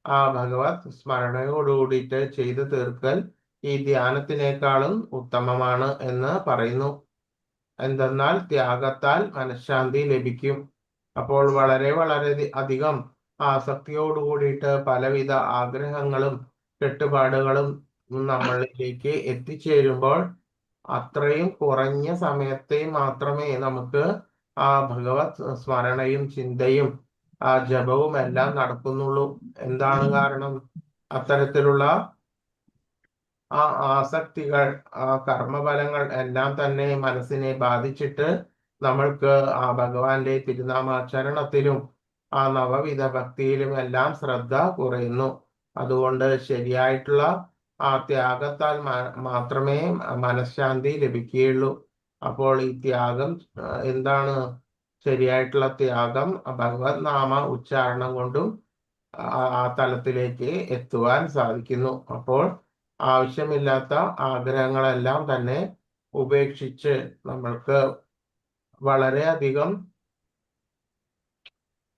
ആ ഭഗവത് സ്മരണയോടുകൂടിയിട്ട് ചെയ്തു തീർക്കൽ ഈ ധ്യാനത്തിനേക്കാളും ഉത്തമമാണ് എന്ന് പറയുന്നു. എന്തെന്നാൽ ത്യാഗത്താൽ മനഃശാന്തി ലഭിക്കും. അപ്പോൾ വളരെ വളരെ അധികം ആസക്തിയോട് കൂടിയിട്ട് പലവിധ ആഗ്രഹങ്ങളും കെട്ടുപാടുകളും നമ്മളിലേക്ക് എത്തിച്ചേരുമ്പോൾ അത്രയും കുറഞ്ഞ സമയത്തെ മാത്രമേ നമുക്ക് ആ ഭഗവത് സ്മരണയും ചിന്തയും ആ ജപവും എല്ലാം നടക്കുന്നുള്ളൂ. എന്താണ് കാരണം? അത്തരത്തിലുള്ള ആ ആസക്തികൾ, ആ കർമ്മഫലങ്ങൾ എല്ലാം തന്നെ മനസ്സിനെ ബാധിച്ചിട്ട് നമ്മൾക്ക് ആ ഭഗവാന്റെ തിരുനാമാചരണത്തിലും ആ നവവിധ ഭക്തിയിലും എല്ലാം ശ്രദ്ധ കുറയുന്നു. അതുകൊണ്ട് ശരിയായിട്ടുള്ള ആ ത്യാഗത്താൽ മാത്രമേ മനഃശാന്തി ലഭിക്കുകയുള്ളൂ. അപ്പോൾ ഈ ത്യാഗം എന്താണ്? ശരിയായിട്ടുള്ള ത്യാഗം ഭഗവത് നാമ ഉച്ചാരണം കൊണ്ടും ആ തലത്തിലേക്ക് എത്തുവാൻ സാധിക്കുന്നു. അപ്പോൾ ആവശ്യമില്ലാത്ത ആഗ്രഹങ്ങളെല്ലാം തന്നെ ഉപേക്ഷിച്ച് നമ്മൾക്ക് വളരെയധികം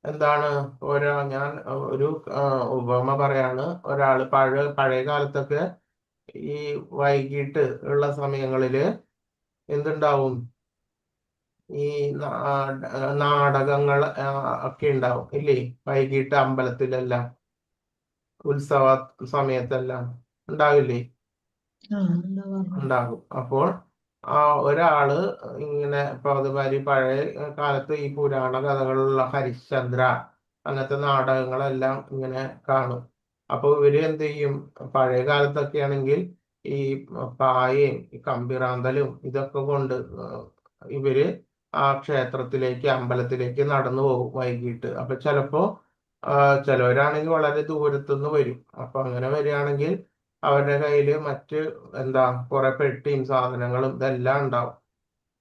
എന്താണ് ഞാൻ ഒരു ഉപമ പറയാണ്. ഒരാള് പഴയ കാലത്തൊക്കെ ഈ വൈകിട്ട് ഉള്ള സമയങ്ങളില് എന്തുണ്ടാവും? ഈ നാടകങ്ങൾ ഒക്കെ ഉണ്ടാവും ഇല്ലേ? വൈകിട്ട് അമ്പലത്തിലെല്ലാം ഉത്സവ സമയത്തെല്ലാം ഉണ്ടാവില്ലേ? ഉണ്ടാകും. അപ്പോൾ ഒരാള് ഇങ്ങനെ ഇപ്പൊ അതുമാതിരി പഴയ കാലത്ത് ഈ പുരാണ കഥകളുള്ള ഹരിശ്ചന്ദ്ര അങ്ങനത്തെ നാടകങ്ങളെല്ലാം ഇങ്ങനെ കാണും. അപ്പൊ ഇവര് എന്ത് ചെയ്യും? പഴയ കാലത്തൊക്കെ ആണെങ്കിൽ ഈ പായയും ഈ കമ്പിറാന്തലും ഇതൊക്കെ കൊണ്ട് ഇവര് ആ ക്ഷേത്രത്തിലേക്ക്, അമ്പലത്തിലേക്ക് നടന്നു പോകും വൈകിട്ട്. അപ്പൊ ചിലപ്പോ ചിലവരാണെങ്കിൽ വളരെ ദൂരത്തുനിന്ന് വരും. അപ്പൊ അങ്ങനെ വരികയാണെങ്കിൽ അവരുടെ കയ്യില് മറ്റ് കുറെ പെട്ടിയും സാധനങ്ങളും ഇതെല്ലാം ഉണ്ടാവും.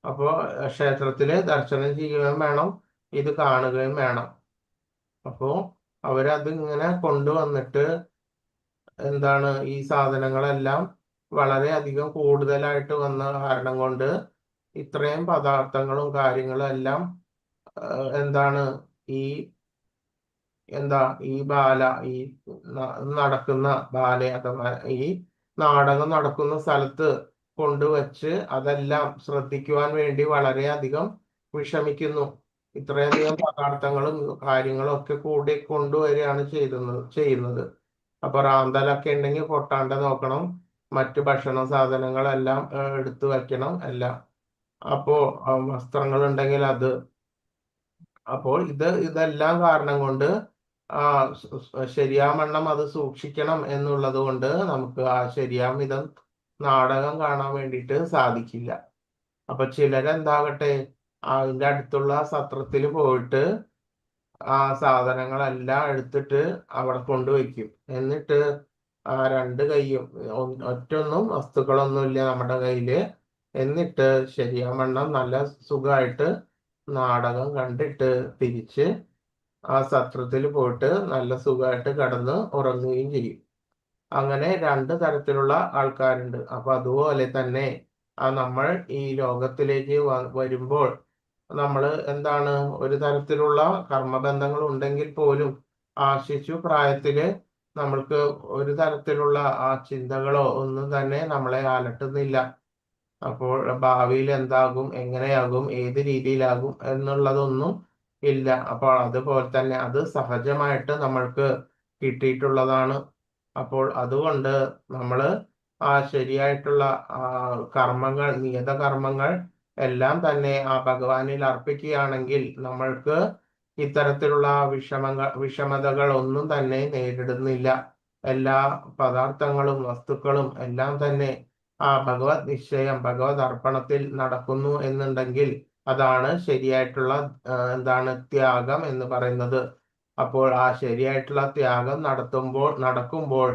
അപ്പോ ക്ഷേത്രത്തില് ദർശനം ചെയ്യുകയും വേണം, ഇത് കാണുകയും വേണം. അപ്പോ അവരത് ഇങ്ങനെ കൊണ്ടുവന്നിട്ട് ഈ സാധനങ്ങളെല്ലാം വളരെ അധികം കൂടുതലായിട്ട് വന്ന കാരണം കൊണ്ട് ഇത്രയും പദാർത്ഥങ്ങളും കാര്യങ്ങളും എല്ലാം ഈ ഈ നടക്കുന്ന അഥവാ ഈ നാടകം നടക്കുന്ന സ്ഥലത്ത് കൊണ്ടുവച്ച് അതെല്ലാം ശ്രദ്ധിക്കുവാൻ വേണ്ടി വളരെയധികം വിഷമിക്കുന്നു. ഇത്രയധികം പദാർത്ഥങ്ങളും കാര്യങ്ങളും ഒക്കെ കൂടി കൊണ്ടുവരികയാണ് ചെയ്യുന്നത്. അപ്പൊ റാന്തലൊക്കെ ഉണ്ടെങ്കിൽ പൊട്ടാണ്ട് നോക്കണം. മറ്റ് ഭക്ഷണ സാധനങ്ങളെല്ലാം എടുത്തു വെക്കണം എല്ലാം. അപ്പോ വസ്ത്രങ്ങൾ ഉണ്ടെങ്കിൽ അത്. അപ്പോൾ ഇതെല്ലാം കാരണം കൊണ്ട് ശരിയാവണ്ണം അത് സൂക്ഷിക്കണം എന്നുള്ളത് കൊണ്ട് നമുക്ക് ആ ശരിയാവിധം നാടകം കാണാൻ വേണ്ടിയിട്ട് സാധിക്കില്ല. അപ്പൊ ചിലരെന്താകട്ടെ അതിന്റെ അടുത്തുള്ള സത്രത്തിൽ പോയിട്ട് ആ സാധനങ്ങളെല്ലാം എടുത്തിട്ട് അവിടെ കൊണ്ടുവയ്ക്കും. എന്നിട്ട് ആ രണ്ട് കൈയും ഒറ്റൊന്നും വസ്തുക്കളൊന്നുമില്ല നമ്മുടെ കയ്യില്. എന്നിട്ട് ശരിയാവണ്ണം നല്ല സുഖമായിട്ട് നാടകം കണ്ടിട്ട് തിരിച്ച് ആ സത്രത്തിൽ പോയിട്ട് നല്ല സുഖമായിട്ട് കിടന്ന് ഉറങ്ങുകയും ചെയ്യും. അങ്ങനെ രണ്ട് തരത്തിലുള്ള ആൾക്കാരുണ്ട്. അപ്പൊ അതുപോലെ തന്നെ നമ്മൾ ഈ ലോകത്തിലേക്ക് വരുമ്പോൾ നമ്മൾ എന്താണ് ഒരു തരത്തിലുള്ള കർമ്മബന്ധങ്ങൾ ഉണ്ടെങ്കിൽ പോലും ആ ശിശു പ്രായത്തില് നമ്മൾക്ക് ഒരു തരത്തിലുള്ള ആ ചിന്തകളോ ഒന്നും തന്നെ നമ്മളെ അലട്ടുന്നില്ല. അപ്പോൾ ഭാവിയിൽ എന്താകും, എങ്ങനെയാകും, ഏത് രീതിയിലാകും എന്നുള്ളതൊന്നും ഇല്ല. അപ്പോൾ അതുപോലെ തന്നെ അത് സഹജമായിട്ട് നമ്മൾക്ക് കിട്ടിയിട്ടുള്ളതാണ്. അപ്പോൾ അതുകൊണ്ട് നമ്മൾ ആ ശരിയായിട്ടുള്ള കർമ്മങ്ങൾ, നിയത കർമ്മങ്ങൾ എല്ലാം തന്നെ ആ ഭഗവാനിൽ അർപ്പിക്കുകയാണെങ്കിൽ നമ്മൾക്ക് ഇത്തരത്തിലുള്ള വിഷമതകൾ ഒന്നും തന്നെ നേരിടുന്നില്ല. എല്ലാ പദാർത്ഥങ്ങളും വസ്തുക്കളും എല്ലാം തന്നെ ആ ഭഗവത് നിശ്ചയം, ഭഗവത് അർപ്പണത്തിൽ നടക്കുന്നു എന്നുണ്ടെങ്കിൽ അതാണ് ശരിയായിട്ടുള്ള എന്താണ് ത്യാഗം എന്ന് പറയുന്നത്. അപ്പോൾ ആ ശരിയായിട്ടുള്ള ത്യാഗം നടക്കുമ്പോൾ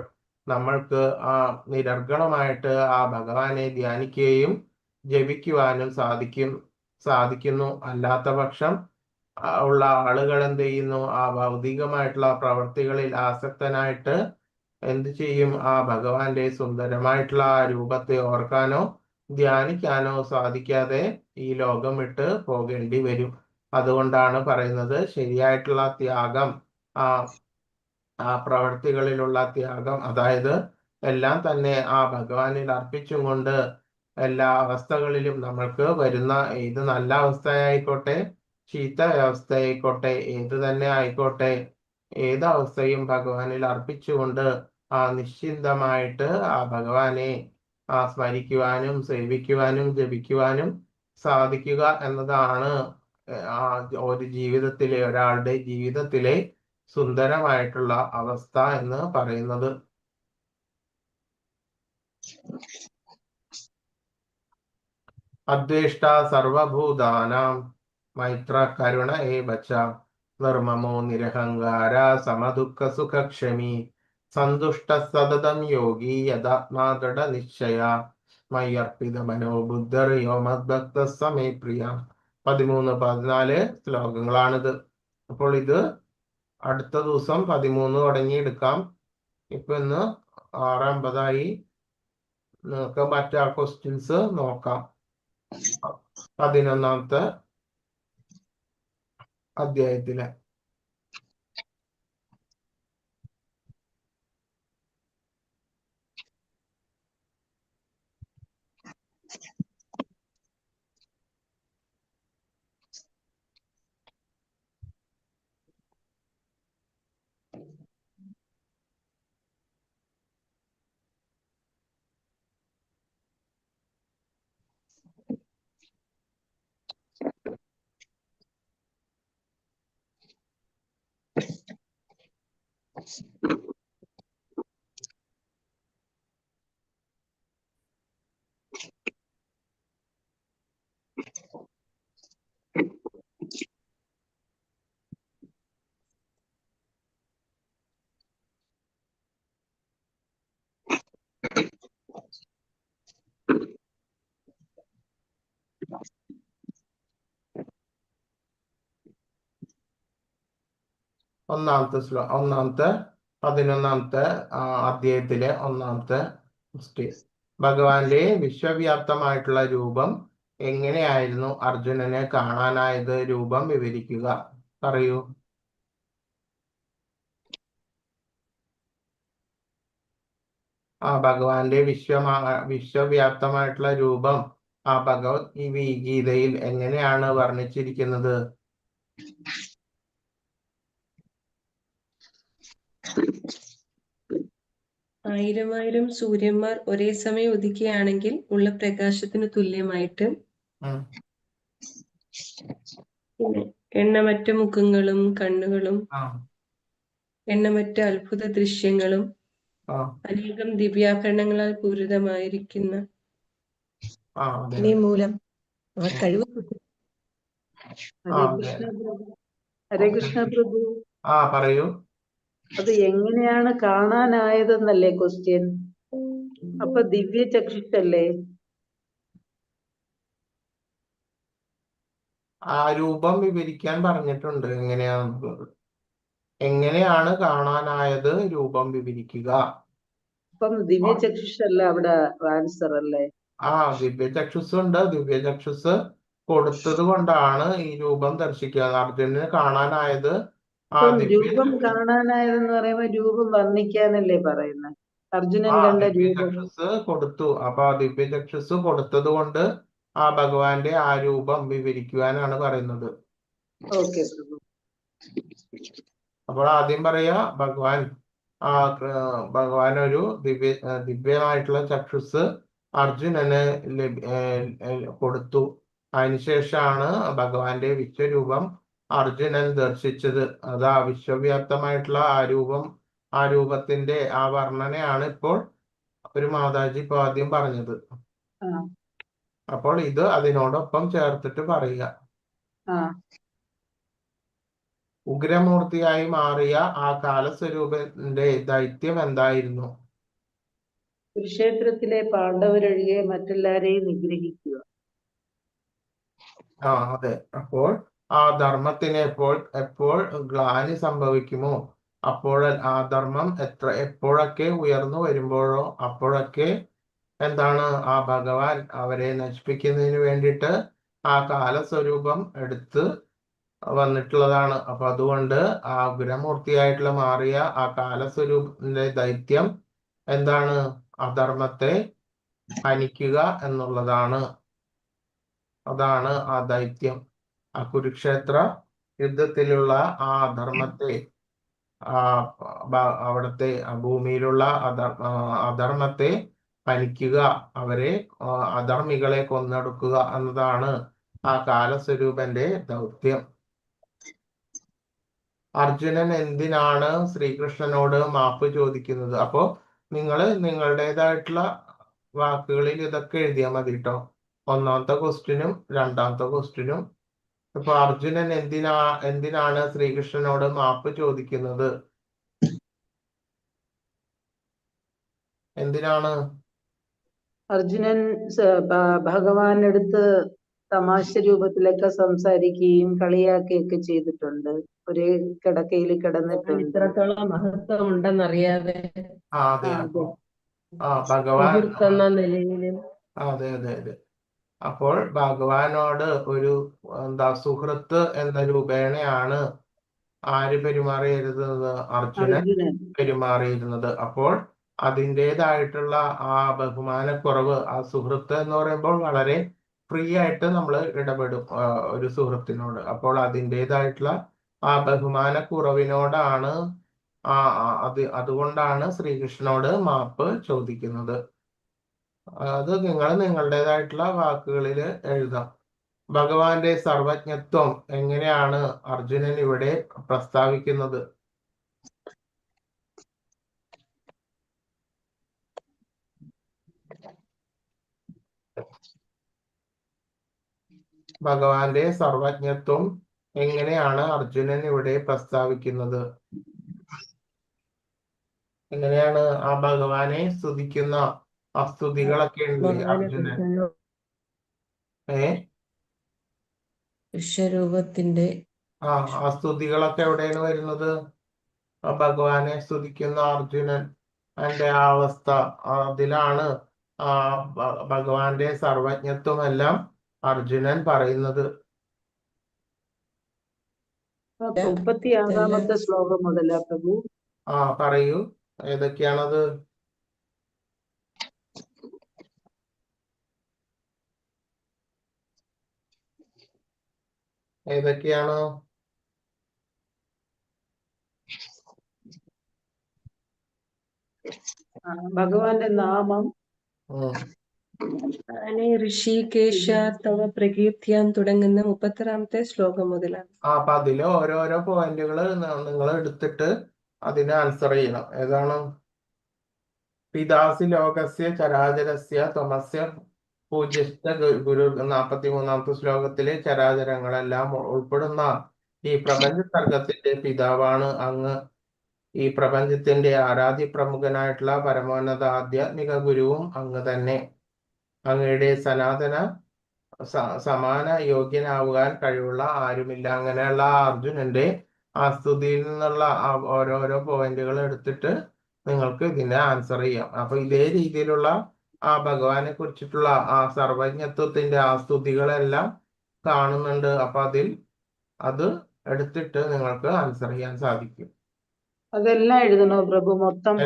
നമ്മൾക്ക് ആ നിരർഗളമായിട്ട് ആ ഭഗവാനെ ധ്യാനിക്കുകയും ജപിക്കുവാനും സാധിക്കുന്നു. അല്ലാത്ത പക്ഷം ഉള്ള ആളുകൾ എന്ത് ചെയ്യുന്നു, ആ ഭൗതികമായിട്ടുള്ള പ്രവൃത്തികളിൽ ആസക്തനായിട്ട് എന്ത് ചെയ്യും, ആ ഭഗവാന്റെ സുന്ദരമായിട്ടുള്ള ആ രൂപത്തെ ഓർക്കാനോ ധ്യാനിക്കാനോ സാധിക്കാതെ ഈ ലോകം വിട്ട് പോകേണ്ടി വരും. അതുകൊണ്ടാണ് പറയുന്നത് ശരിയായിട്ടുള്ള ത്യാഗം, ആ പ്രവൃത്തികളിലുള്ള ത്യാഗം, അതായത് എല്ലാം തന്നെ ആ ഭഗവാനിൽ അർപ്പിച്ചും കൊണ്ട് എല്ലാ അവസ്ഥകളിലും നമ്മൾക്ക് വരുന്ന ഏത് നല്ല അവസ്ഥയായിക്കോട്ടെ ചീത്ത അവസ്ഥയായിക്കോട്ടെ ഏത് തന്നെ ആയിക്കോട്ടെ ഏത് അവസ്ഥയും ഭഗവാനിൽ അർപ്പിച്ചുകൊണ്ട് ആ നിശ്ചിന്തമായിട്ട് ആ ഭഗവാനെ സ്മരിക്കുവാനും സേവിക്കുവാനും ജപിക്കുവാനും സാധിക്കുക എന്നതാണ് ഒരു ജീവിതത്തിലെ, ഒരാളുടെ ജീവിതത്തിലെ സുന്ദരമായിട്ടുള്ള അവസ്ഥ എന്ന് പറയുന്നത്. അദ്വേഷ്ട സർവഭൂതാനാം മൈത്ര കരുണ ഏവച നിർമ്മമോ നിരഹങ്കാര സമദുഃഖ സുഖക്ഷമി സന്തുഷ്ട സതതം യോഗി യഥാത്മാ ദൃഢ നിശ്ചയ മയ്യർപ്പിത മനോബുദ്ധർ യോ മദ്ഭക്ത സമേ പ്രിയ. 13-14 ശ്ലോകങ്ങളാണിത്. അപ്പോൾ ഇത് അടുത്ത ദിവസം 13 തുടങ്ങിയെടുക്കാം. ഇപ്പൊ ഇന്ന് 6:50 നമുക്ക് മറ്റാ ക്വസ്റ്റ്യൻസ് നോക്കാം. 11-ാമത്തെ അധ്യായത്തിലെ ഒന്നാമത്തെ 11-ാമത്തെ അധ്യായത്തിലെ 1-ാമത്തെ ക്വസ്റ്റ്യൻ. ഭഗവാന്റെ വിശ്വവ്യാപ്തമായിട്ടുള്ള രൂപം എങ്ങനെയായിരുന്നു അർജുനനെ കാണാനായത്? രൂപം വിവരിക്കുക. പറയൂ. ഭഗവാന്റെ വിശ്വവ്യാപ്തമായിട്ടുള്ള രൂപം ഭഗവത് ഗീതയിൽ എങ്ങനെയാണ് വർണ്ണിച്ചിരിക്കുന്നത്? ആയിരം സൂര്യന്മാർ ഒരേ സമയം ഉദിക്കുകയാണെങ്കിൽ ഉള്ള പ്രകാശത്തിന് തുല്യമായിട്ട് ഉം. പിന്നെ എണ്ണമറ്റ മുഖങ്ങളും കണ്ണുകളും ആ എണ്ണമറ്റ അത്ഭുത ദൃശ്യങ്ങളും ആ അനേകം ദിവ്യാഭരണങ്ങളാൽ പൂരിതമായിരിക്കുന്ന ആ അതെ ഇനി മൂലം ആ കഴിവ് ആ ഹരേ അതെ കൃഷ്ണ പ്രഭു. ഹരേ കൃഷ്ണ പ്രഭു. ആ പറയൂ. അത് എങ്ങനെയാണ് കാണാനായതെന്നല്ലേ ക്വസ്റ്റ്യൻ? അപ്പൊ ദിവ്യ ചക്ഷുഷല്ലേ? ആ രൂപം വിവരിക്കാൻ പറഞ്ഞിട്ടുണ്ട് എങ്ങനെയാണെന്നുള്ളത്. എങ്ങനെയാണ് കാണാനായത് രൂപം വിവരിക്കുക. അപ്പം ദിവ്യ ചക്ഷുഷല്ല അവിടെ ആൻസർ അല്ലേ? ആ ദിവ്യചക്ഷുസ് ഉണ്ട്. ദിവ്യചക്ഷുസ് കൊടുത്തത് കൊണ്ടാണ് ഈ രൂപം ദർശിക്കുക. അർജുനന് കാണാനായത് ആ ഇപ്പം രൂപം ദിവ്യചക്ഷുസ്. കാണാനായതെന്ന് പറയുമ്പോ രൂപം വർണ്ണിക്കാനല്ലേ പറയുന്നത്? അർജുനൻ കണ്ട രൂപം. ദിവ്യചക്ഷുസ് കൊടുത്തു. അപ്പൊ ആ ദിവ്യചക്ഷുസ് കൊടുത്തത് കൊണ്ട് ആ ഭഗവാന്റെ ആ രൂപം വിവരിക്കുവാനാണ് പറയുന്നത്. ഓക്കെ പ്രഭു. അപ്പോൾ ആദ്യം പറയാ ഭഗവാൻ ഒരു ദിവ്യമായിട്ടുള്ള ചക്ഷുസ് അർജുനന് കൊടുത്തു. അതിനുശേഷമാണ് ഭഗവാന്റെ വിശ്വരൂപം അർജുനൻ ദർശിച്ചത്. അത് ആ വിശ്വവ്യാപ്തമായിട്ടുള്ള ആ രൂപത്തിന്റെ ആ വർണ്ണനയാണ് ഇപ്പോൾ ഒരു മാതാജി ഇപ്പൊ ആദ്യം പറഞ്ഞത്. ആ അപ്പോൾ ഇത് അതിനോടൊപ്പം ചേർത്തിട്ട് പറയുക. ആ ഉഗ്രമൂർത്തിയായി മാറിയ ആ കാലസ്വരൂപന്റെ ദൈത്യം എന്തായിരുന്നു? കുരുക്ഷേത്രത്തിലെ പാണ്ഡവരൊഴികെ മറ്റെല്ലാരെയും നിഗ്രഹിക്കുക. ആ അതെ. അപ്പോൾ ആ ധർമ്മത്തിന് എപ്പോൾ ഗ്ലാനി സംഭവിക്കുമോ അപ്പോൾ ആ ധർമ്മം എപ്പോഴൊക്കെ ഉയർന്നു വരുമ്പോഴോ അപ്പോഴൊക്കെ എന്താണ് ആ ഭഗവാൻ അവരെ നശിപ്പിക്കുന്നതിന് വേണ്ടിയിട്ട് ആ കാലസ്വരൂപം എടുത്ത് വന്നിട്ടുള്ളതാണ്. അപ്പൊ അതുകൊണ്ട് ആ ഉഗ്രമൂർത്തിയായിട്ടുള്ള മാറിയ ആ കാലസ്വരൂപത്തിന്റെ ദൈത്യം എന്താണ്? അധർമ്മത്തെ ഹനിക്കുക എന്നുള്ളതാണ്. അതാണ് ആ ദൈത്യം. ആ കുരുക്ഷേത്ര യുദ്ധത്തിലുള്ള ആ അധർമ്മത്തെ അവിടുത്തെ ഭൂമിയിലുള്ള അധർമ്മത്തെ ഹനിക്കുക, അവരെ അധർമ്മികളെ കൊന്നൊടുക്കുക എന്നതാണ് ആ കാലസ്വരൂപന്റെ ദൗത്യം. അർജുനൻ എന്തിനാണ് ശ്രീകൃഷ്ണനോട് മാപ്പ് ചോദിക്കുന്നത്? അപ്പോ നിങ്ങളുടേതായിട്ടുള്ള വാക്കുകളിൽ ഇതൊക്കെ എഴുതിയാൽ മതി കേട്ടോ. ഒന്നാമത്തെ ക്വസ്റ്റ്യനും രണ്ടാമത്തെ ക്വസ്റ്റ്യനും. ഇപ്പൊ അർജുനൻ എന്തിനാണ് ശ്രീകൃഷ്ണനോട് മാപ്പ് ചോദിക്കുന്നത്? എന്തിനാണ്? അർജുനൻ ഭഗവാനടുത്ത് തമാശ രൂപത്തിലൊക്കെ സംസാരിക്കുകയും കളിയാക്കുകയൊക്കെ ചെയ്തിട്ടുണ്ട്. ഒരേ കിടക്കയിൽ കിടന്നിട്ടുണ്ട്. ഇത്രത്തോളം മഹത്വം ഉണ്ടെന്നറിയാതെ അതെ. അപ്പോ ഭഗവാൻ സുഹൃത്തെന്ന നിലയിലും അതെ അതെ അതെ. അപ്പോൾ ഭഗവാനോട് ഒരു സുഹൃത്ത് എന്ന രൂപേണയാണ് ആര് പെരുമാറിയിരുന്നത്? അർജുനൻ പെരുമാറിയിരുന്നത്. അപ്പോൾ അതിൻ്റെതായിട്ടുള്ള ആ ബഹുമാനക്കുറവ്, ആ സുഹൃത്ത് എന്ന് പറയുമ്പോൾ വളരെ ഫ്രീ ആയിട്ട് നമ്മൾ ഇടപെടും ഒരു സുഹൃത്തിനോട്. അപ്പോൾ അതിൻ്റെതായിട്ടുള്ള ആ ബഹുമാനക്കുറവിനോടാണ് അതുകൊണ്ടാണ് ശ്രീകൃഷ്ണനോട് മാപ്പ് ചോദിക്കുന്നത്. അത് നിങ്ങളുടേതായിട്ടുള്ള വാക്കുകളിൽ എഴുതാം. ഭഗവാന്റെ സർവജ്ഞത്വം എങ്ങനെയാണ് അർജുനൻ ഇവിടെ പ്രസ്താവിക്കുന്നത്? ഭഗവാന്റെ സർവജ്ഞത്വം എങ്ങനെയാണ് അർജുനൻ ഇവിടെ പ്രസ്താവിക്കുന്നത്? എങ്ങനെയാണ് ആ ഭഗവാനെ സ്തുതിക്കുന്ന ആ സ്തുതികളൊക്കെ ഉണ്ടല്ലേ അർജുനൻ? വിശ്വരൂപത്തിന്റെ ആ സ്തുതികളൊക്കെ എവിടെയാണ് വരുന്നത്? ആ ഭഗവാനെ സ്തുതിക്കുന്ന അർജുനൻ അതിന്റെ ആ അവസ്ഥ, അതിലാണ് ആ ഭഗവാന്റെ സർവജ്ഞത്വമെല്ലാം അർജുനൻ പറയുന്നത്. 36-ാമത്തെ ശ്ലോകം മുതലാ പ്രഭു. പറയൂ, ഏതൊക്കെയാണത്? ഏതൊക്കെയാണ്? ഭഗവാന്റെ നാമം ഉം. ഞാനേ ഋഷികേശ തവ പ്രകീർത്തിയാൻ തുടങ്ങുന്ന 36-ാമത്തെ ശ്ലോകം മുതലാണ്. അപ്പൊ അതില് ഓരോരോ പോയിന്റുകൾ നിങ്ങൾ എടുത്തിട്ട് അതിന് ആൻസർ ചെയ്യണം. ഏതാണ്? പിതാസി ലോകസ്യ ചരാചരസ്യ ത്വമസ്യ പൂജ്യസ്ഥ ഗുരു 43-ാമത്തെ ശ്ലോകത്തിലെ ചരാചരങ്ങളെല്ലാം ഉൾപ്പെടുന്ന ഈ പ്രപഞ്ച സർഗത്തിന്റെ പിതാവാണ് അങ്ങ്. ഈ പ്രപഞ്ചത്തിന്റെ ആരാധ്യ പ്രമുഖനായിട്ടുള്ള പരമോന്നത ആധ്യാത്മിക ഗുരുവും അങ്ങ് തന്നെ. അങ്ങയുടെ സനാതന സമാന യോഗ്യനാവാൻ കഴിവുള്ള ആരുമില്ല. അങ്ങനെയുള്ള അർജുനന്റെ ആ സ്തുതിയിൽ നിന്നുള്ള ഓരോരോ പോയിന്റുകൾ എടുത്തിട്ട് നിങ്ങൾക്ക് ഇതിനെ ആൻസർ ചെയ്യാം. അപ്പൊ ഇതേ രീതിയിലുള്ള ആ ഭഗവാനെ കുറിച്ചിട്ടുള്ള ആ സർവജ്ഞത്വത്തിന്റെ ആ സ്തുതികളെല്ലാം കാണുന്നുണ്ട്. അപ്പൊ അത് എടുത്തിട്ട് നിങ്ങൾക്ക് ആൻസർ ചെയ്യാൻ സാധിക്കും. അതെല്ലാം എഴുതണോ പ്രഭു? മൊത്തം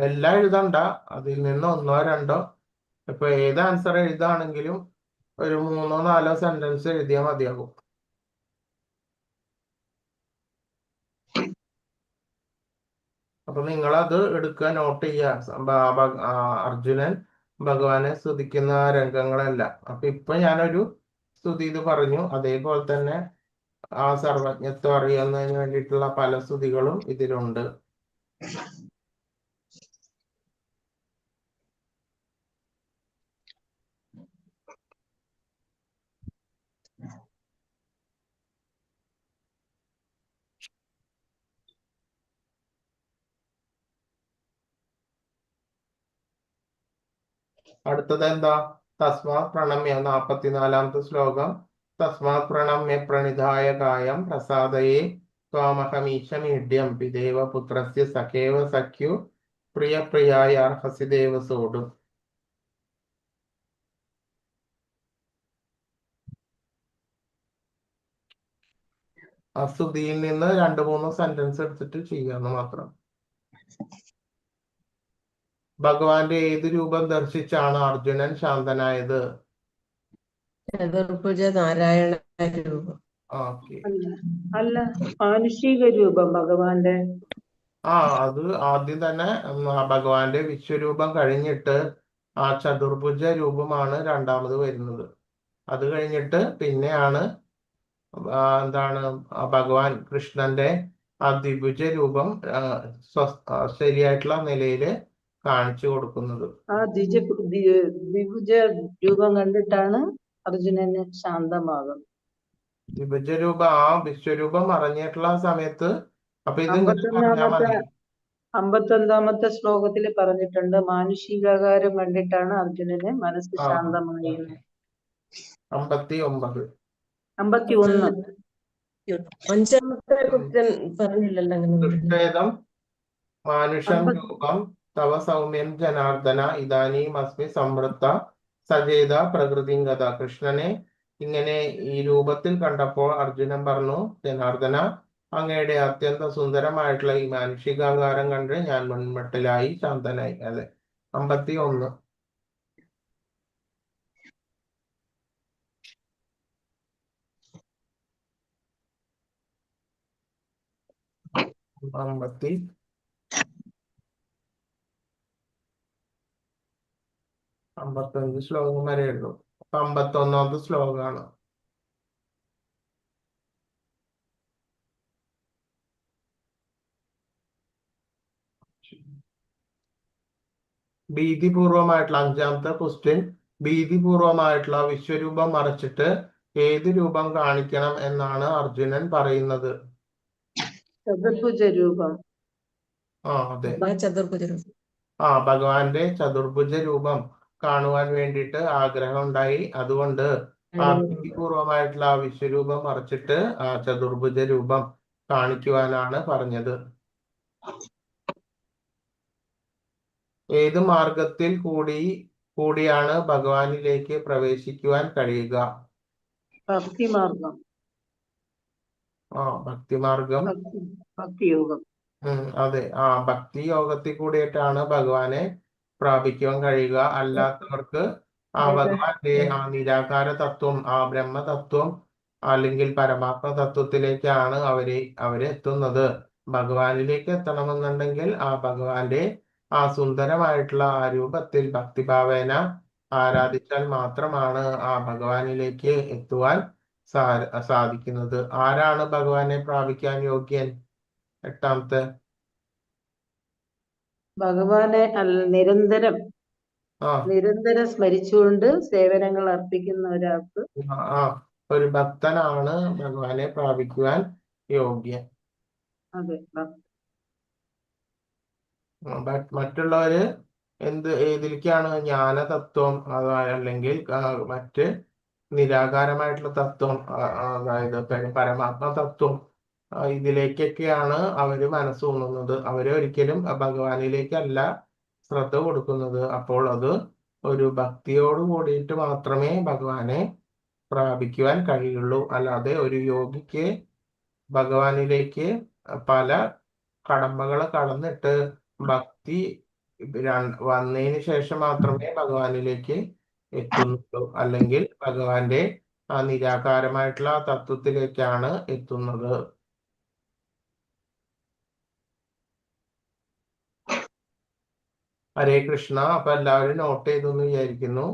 എല്ലാം എഴുതണ്ട, അതിൽ നിന്ന് ഒന്നോ രണ്ടോ, ഇപ്പൊ ഏത് ആൻസർ എഴുതാണെങ്കിലും ഒരു 3-4 സെന്റൻസ് എഴുതിയാൽ മതിയാകും. അപ്പൊ നിങ്ങളത് എടുക്കുക, നോട്ട് ചെയ്യുക. അർജുനൻ ഭഗവാനെ സ്തുതിക്കുന്ന രംഗങ്ങളെല്ലാം. അപ്പൊ ഇപ്പൊ ഞാനൊരു സ്തുതി ഇത് പറഞ്ഞു. അതേപോലെ തന്നെ ആ സർവജ്ഞത്വം അറിയുന്നതിന് വേണ്ടിയിട്ടുള്ള പല സ്തുതികളും ഇതിലുണ്ട്. അടുത്തത് എന്താ? തസ്മാത് പ്രണമ്യ 44-ാമത്തെ ശ്ലോകം. തസ്മാത് പ്രണമ്യ പ്രണിധായ കായം പ്രസാദയേ ത്വാമഹമീശമീഡ്യം പിതേവ പുത്രസ്യ സഖേവ സഖ്യു പ്രിയ പ്രിയായ അർഹസി ദേവസോടു. ആ സ്തുതിയിൽ നിന്ന് 2-3 സെന്റൻസ് എടുത്തിട്ട് ചെയ്യാന്ന് മാത്രം. ഭഗവാന്റെ ഏത് രൂപം ദർശിച്ചാണ് അർജുനൻ ശാന്തനായത്? ചതുർഭുജ നാരായണ രൂപം. ഓക്കെ. അല്ല, മാനുഷിക രൂപം ഭഗവാന്റെ. അത് ആദ്യം തന്നെ ഭഗവാന്റെ വിശ്വരൂപം കഴിഞ്ഞിട്ട് ആ ചതുർഭുജ രൂപമാണ് രണ്ടാമത് വരുന്നത്. അത് കഴിഞ്ഞിട്ട് പിന്നെയാണ് എന്താണ് ഭഗവാൻ കൃഷ്ണന്റെ ആ ദ്വിഭുജ രൂപം ശരിയായിട്ടുള്ള നിലയില് കാണിച്ചു കൊടുക്കുന്നത്. ആ ദ്വിഭുജ രൂപം കണ്ടിട്ടാണ് അർജുനന് ശാന്തമാകുന്നത്. ദ്വിഭുജ രൂപം ആ വിശ്വരൂപം മറഞ്ഞിട്ടുള്ള സമയത്ത് അപ്പൊ ഇത് പറഞ്ഞാൽ മതി. 51-ാമത്തെ ശ്ലോകത്തിൽ പറഞ്ഞിട്ടുണ്ട്, മാനുഷികാകാരം കണ്ടിട്ടാണ് അർജുനന് മനസ്സ് ശാന്തമായത്. 59. 51. 5-ാമത്തെ കുറ്റൻ പറഞ്ഞില്ലല്ലോ അങ്ങനെ. ദുഷ്ടേദം മാനുഷം രൂപം തവ സൗമ്യം ജനാർദ്ദന ഇതാനീം അസ്മി സംവൃത്ത സചേത പ്രകൃതിംഗത. കൃഷ്ണനെ ഇങ്ങനെ ഈ രൂപത്തിൽ കണ്ടപ്പോൾ അർജുനൻ പറഞ്ഞു, ജനാർദ്ദന, അങ്ങയുടെ അത്യന്ത സുന്ദരമായിട്ടുള്ള ഈ മാനുഷികാകാരം കണ്ട് ഞാൻ മുൻമട്ടിലായി ശാന്തനായി. അതെ, 51. അമ്പത്തഞ്ച് ശ്ലോകം വരെ ഉള്ളൂ. 51-ാമത്തെ ശ്ലോകമാണ്. ഭീതിപൂർവമായിട്ടുള്ള 5-ാമത്തെ ക്വസ്റ്റ്യൻ. ഭീതിപൂർവമായിട്ടുള്ള വിശ്വരൂപം മറച്ചിട്ട് ഏത് രൂപം കാണിക്കണം എന്നാണ് അർജുനൻ പറയുന്നത്? ചതുർഭുജ രൂപം. അതെ, ചതുർഭുജ രൂപം. ഭഗവാന്റെ ചതുർഭുജ രൂപം കാണുവാൻ വേണ്ടിയിട്ട് ആഗ്രഹം ഉണ്ടായി. അതുകൊണ്ട് ആ ഭീതിപൂർവമായിട്ടുള്ള ആ വിശ്വരൂപം മറച്ചിട്ട് ആ ചതുർഭുജ രൂപം കാണിക്കുവാനാണ് പറഞ്ഞത്. ഏത് മാർഗത്തിൽ കൂടിയാണ് ഭഗവാനിലേക്ക് പ്രവേശിക്കുവാൻ കഴിയുക? ഭക്തിമാർഗം. ഭക്തിമാർഗം. ഭക്തിയോഗം. അതെ, ഭക്തി യോഗത്തിൽ കൂടിയിട്ടാണ് ഭഗവാനെ പ്രാപിക്കുവാൻ കഴിയുക. അല്ലാത്തവർക്ക് ആ ഭഗവാന്റെ ആ നിരാകാര തത്വം, ആ ബ്രഹ്മതത്വം അല്ലെങ്കിൽ പരമാത്മ തത്വത്തിലേക്കാണ് അവരെത്തുന്നത്. ഭഗവാനിലേക്ക് എത്തണമെന്നുണ്ടെങ്കിൽ ആ ഭഗവാന്റെ ആ സുന്ദരമായിട്ടുള്ള ആ രൂപത്തിൽ ഭക്തിഭാവേന ആരാധിച്ചാൽ മാത്രമാണ് ആ ഭഗവാനിലേക്ക് എത്തുവാൻ സാധിക്കുന്നത്. ആരാണ് ഭഗവാനെ പ്രാപിക്കാൻ യോഗ്യൻ? എട്ടാമത്തെ ഭഗവാനെ നിരന്തരം ആ നിരന്തരം സ്മരിച്ചുകൊണ്ട് സേവനങ്ങൾ അർപ്പിക്കുന്ന ഒരാൾക്ക് ആ ഒരു ഭക്തനാണ് ഭഗവാനെ പ്രാപിക്കുവാൻ യോഗ്യൻ. അതെ മറ്റുള്ളവര് ഏതിലേക്കാണ് ജ്ഞാനതത്വം അല്ലെങ്കിൽ മറ്റ് നിരാകാരമായിട്ടുള്ള തത്വം, അതായത് പരമാത്മ തത്വം, ഇതിലേക്കൊക്കെയാണ് അവര് മനസ്സൂന്നുന്നത്. അവര് ഒരിക്കലും ഭഗവാനിലേക്കല്ല ശ്രദ്ധ കൊടുക്കുന്നത്. അപ്പോൾ അത് ഒരു ഭക്തിയോട് കൂടിയിട്ട് മാത്രമേ ഭഗവാനെ പ്രാപിക്കുവാൻ കഴിയുള്ളൂ. അല്ലാതെ ഒരു യോഗിക്ക് ഭഗവാനിലേക്ക് പല കടമ്പകളെ കടന്നിട്ട് ഭക്തി വന്നതിന് ശേഷം മാത്രമേ ഭഗവാനിലേക്ക് എത്തുന്നുള്ളൂ. അല്ലെങ്കിൽ ഭഗവാന്റെ ആ നിരാകാരമായിട്ടുള്ള തത്വത്തിലേക്കാണ് എത്തുന്നത്. ഹരേ കൃഷ്ണ. അപ്പൊ എല്ലാവരും നോട്ട് ചെയ്തു എന്ന് വിചാരിക്കുന്നു.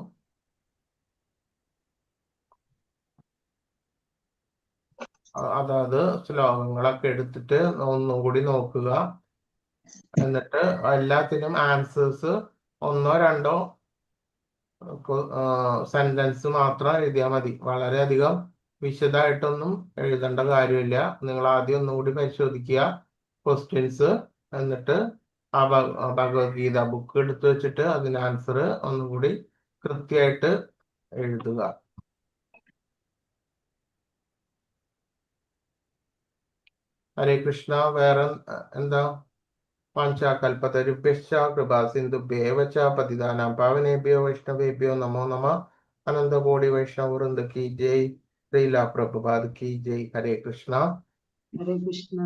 അതായത് ശ്ലോകങ്ങളൊക്കെ എടുത്തിട്ട് ഒന്നും കൂടി നോക്കുക. എന്നിട്ട് എല്ലാത്തിനും ആൻസേഴ്സ് ഒന്നോ രണ്ടോ സെന്റൻസ് മാത്രം എഴുതിയാൽ മതി. വളരെയധികം വിശദമായിട്ടൊന്നും എഴുതേണ്ട കാര്യമില്ല. നിങ്ങൾ ആദ്യം ഒന്നും കൂടി പരിശോധിക്കുക ക്വസ്റ്റ്യൻസ്. എന്നിട്ട് ആ ഭഗവത്ഗീത ബുക്ക് എടുത്തു വെച്ചിട്ട് അതിന് ആൻസർ ഒന്നും കൂടി കൃത്യമായിട്ട് എഴുതുക. ഹരേ കൃഷ്ണ. വേറെ എന്താ? വാഞ്ചാകൽപതരുഭ്യശ്ച കൃപാ സിന്ധുഭ്യേവ ച പതിതാനാം പാവനേഭ്യോ വൈഷ്ണവേഭ്യോ നമോ നമഃ. അനന്തകോടി വൈഷ്ണവവൃന്ദ കി ജയ്. ശ്രീല പ്രഭുപാദ് കി ജയ്. ഹരേ കൃഷ്ണ. ഹരേ കൃഷ്ണ.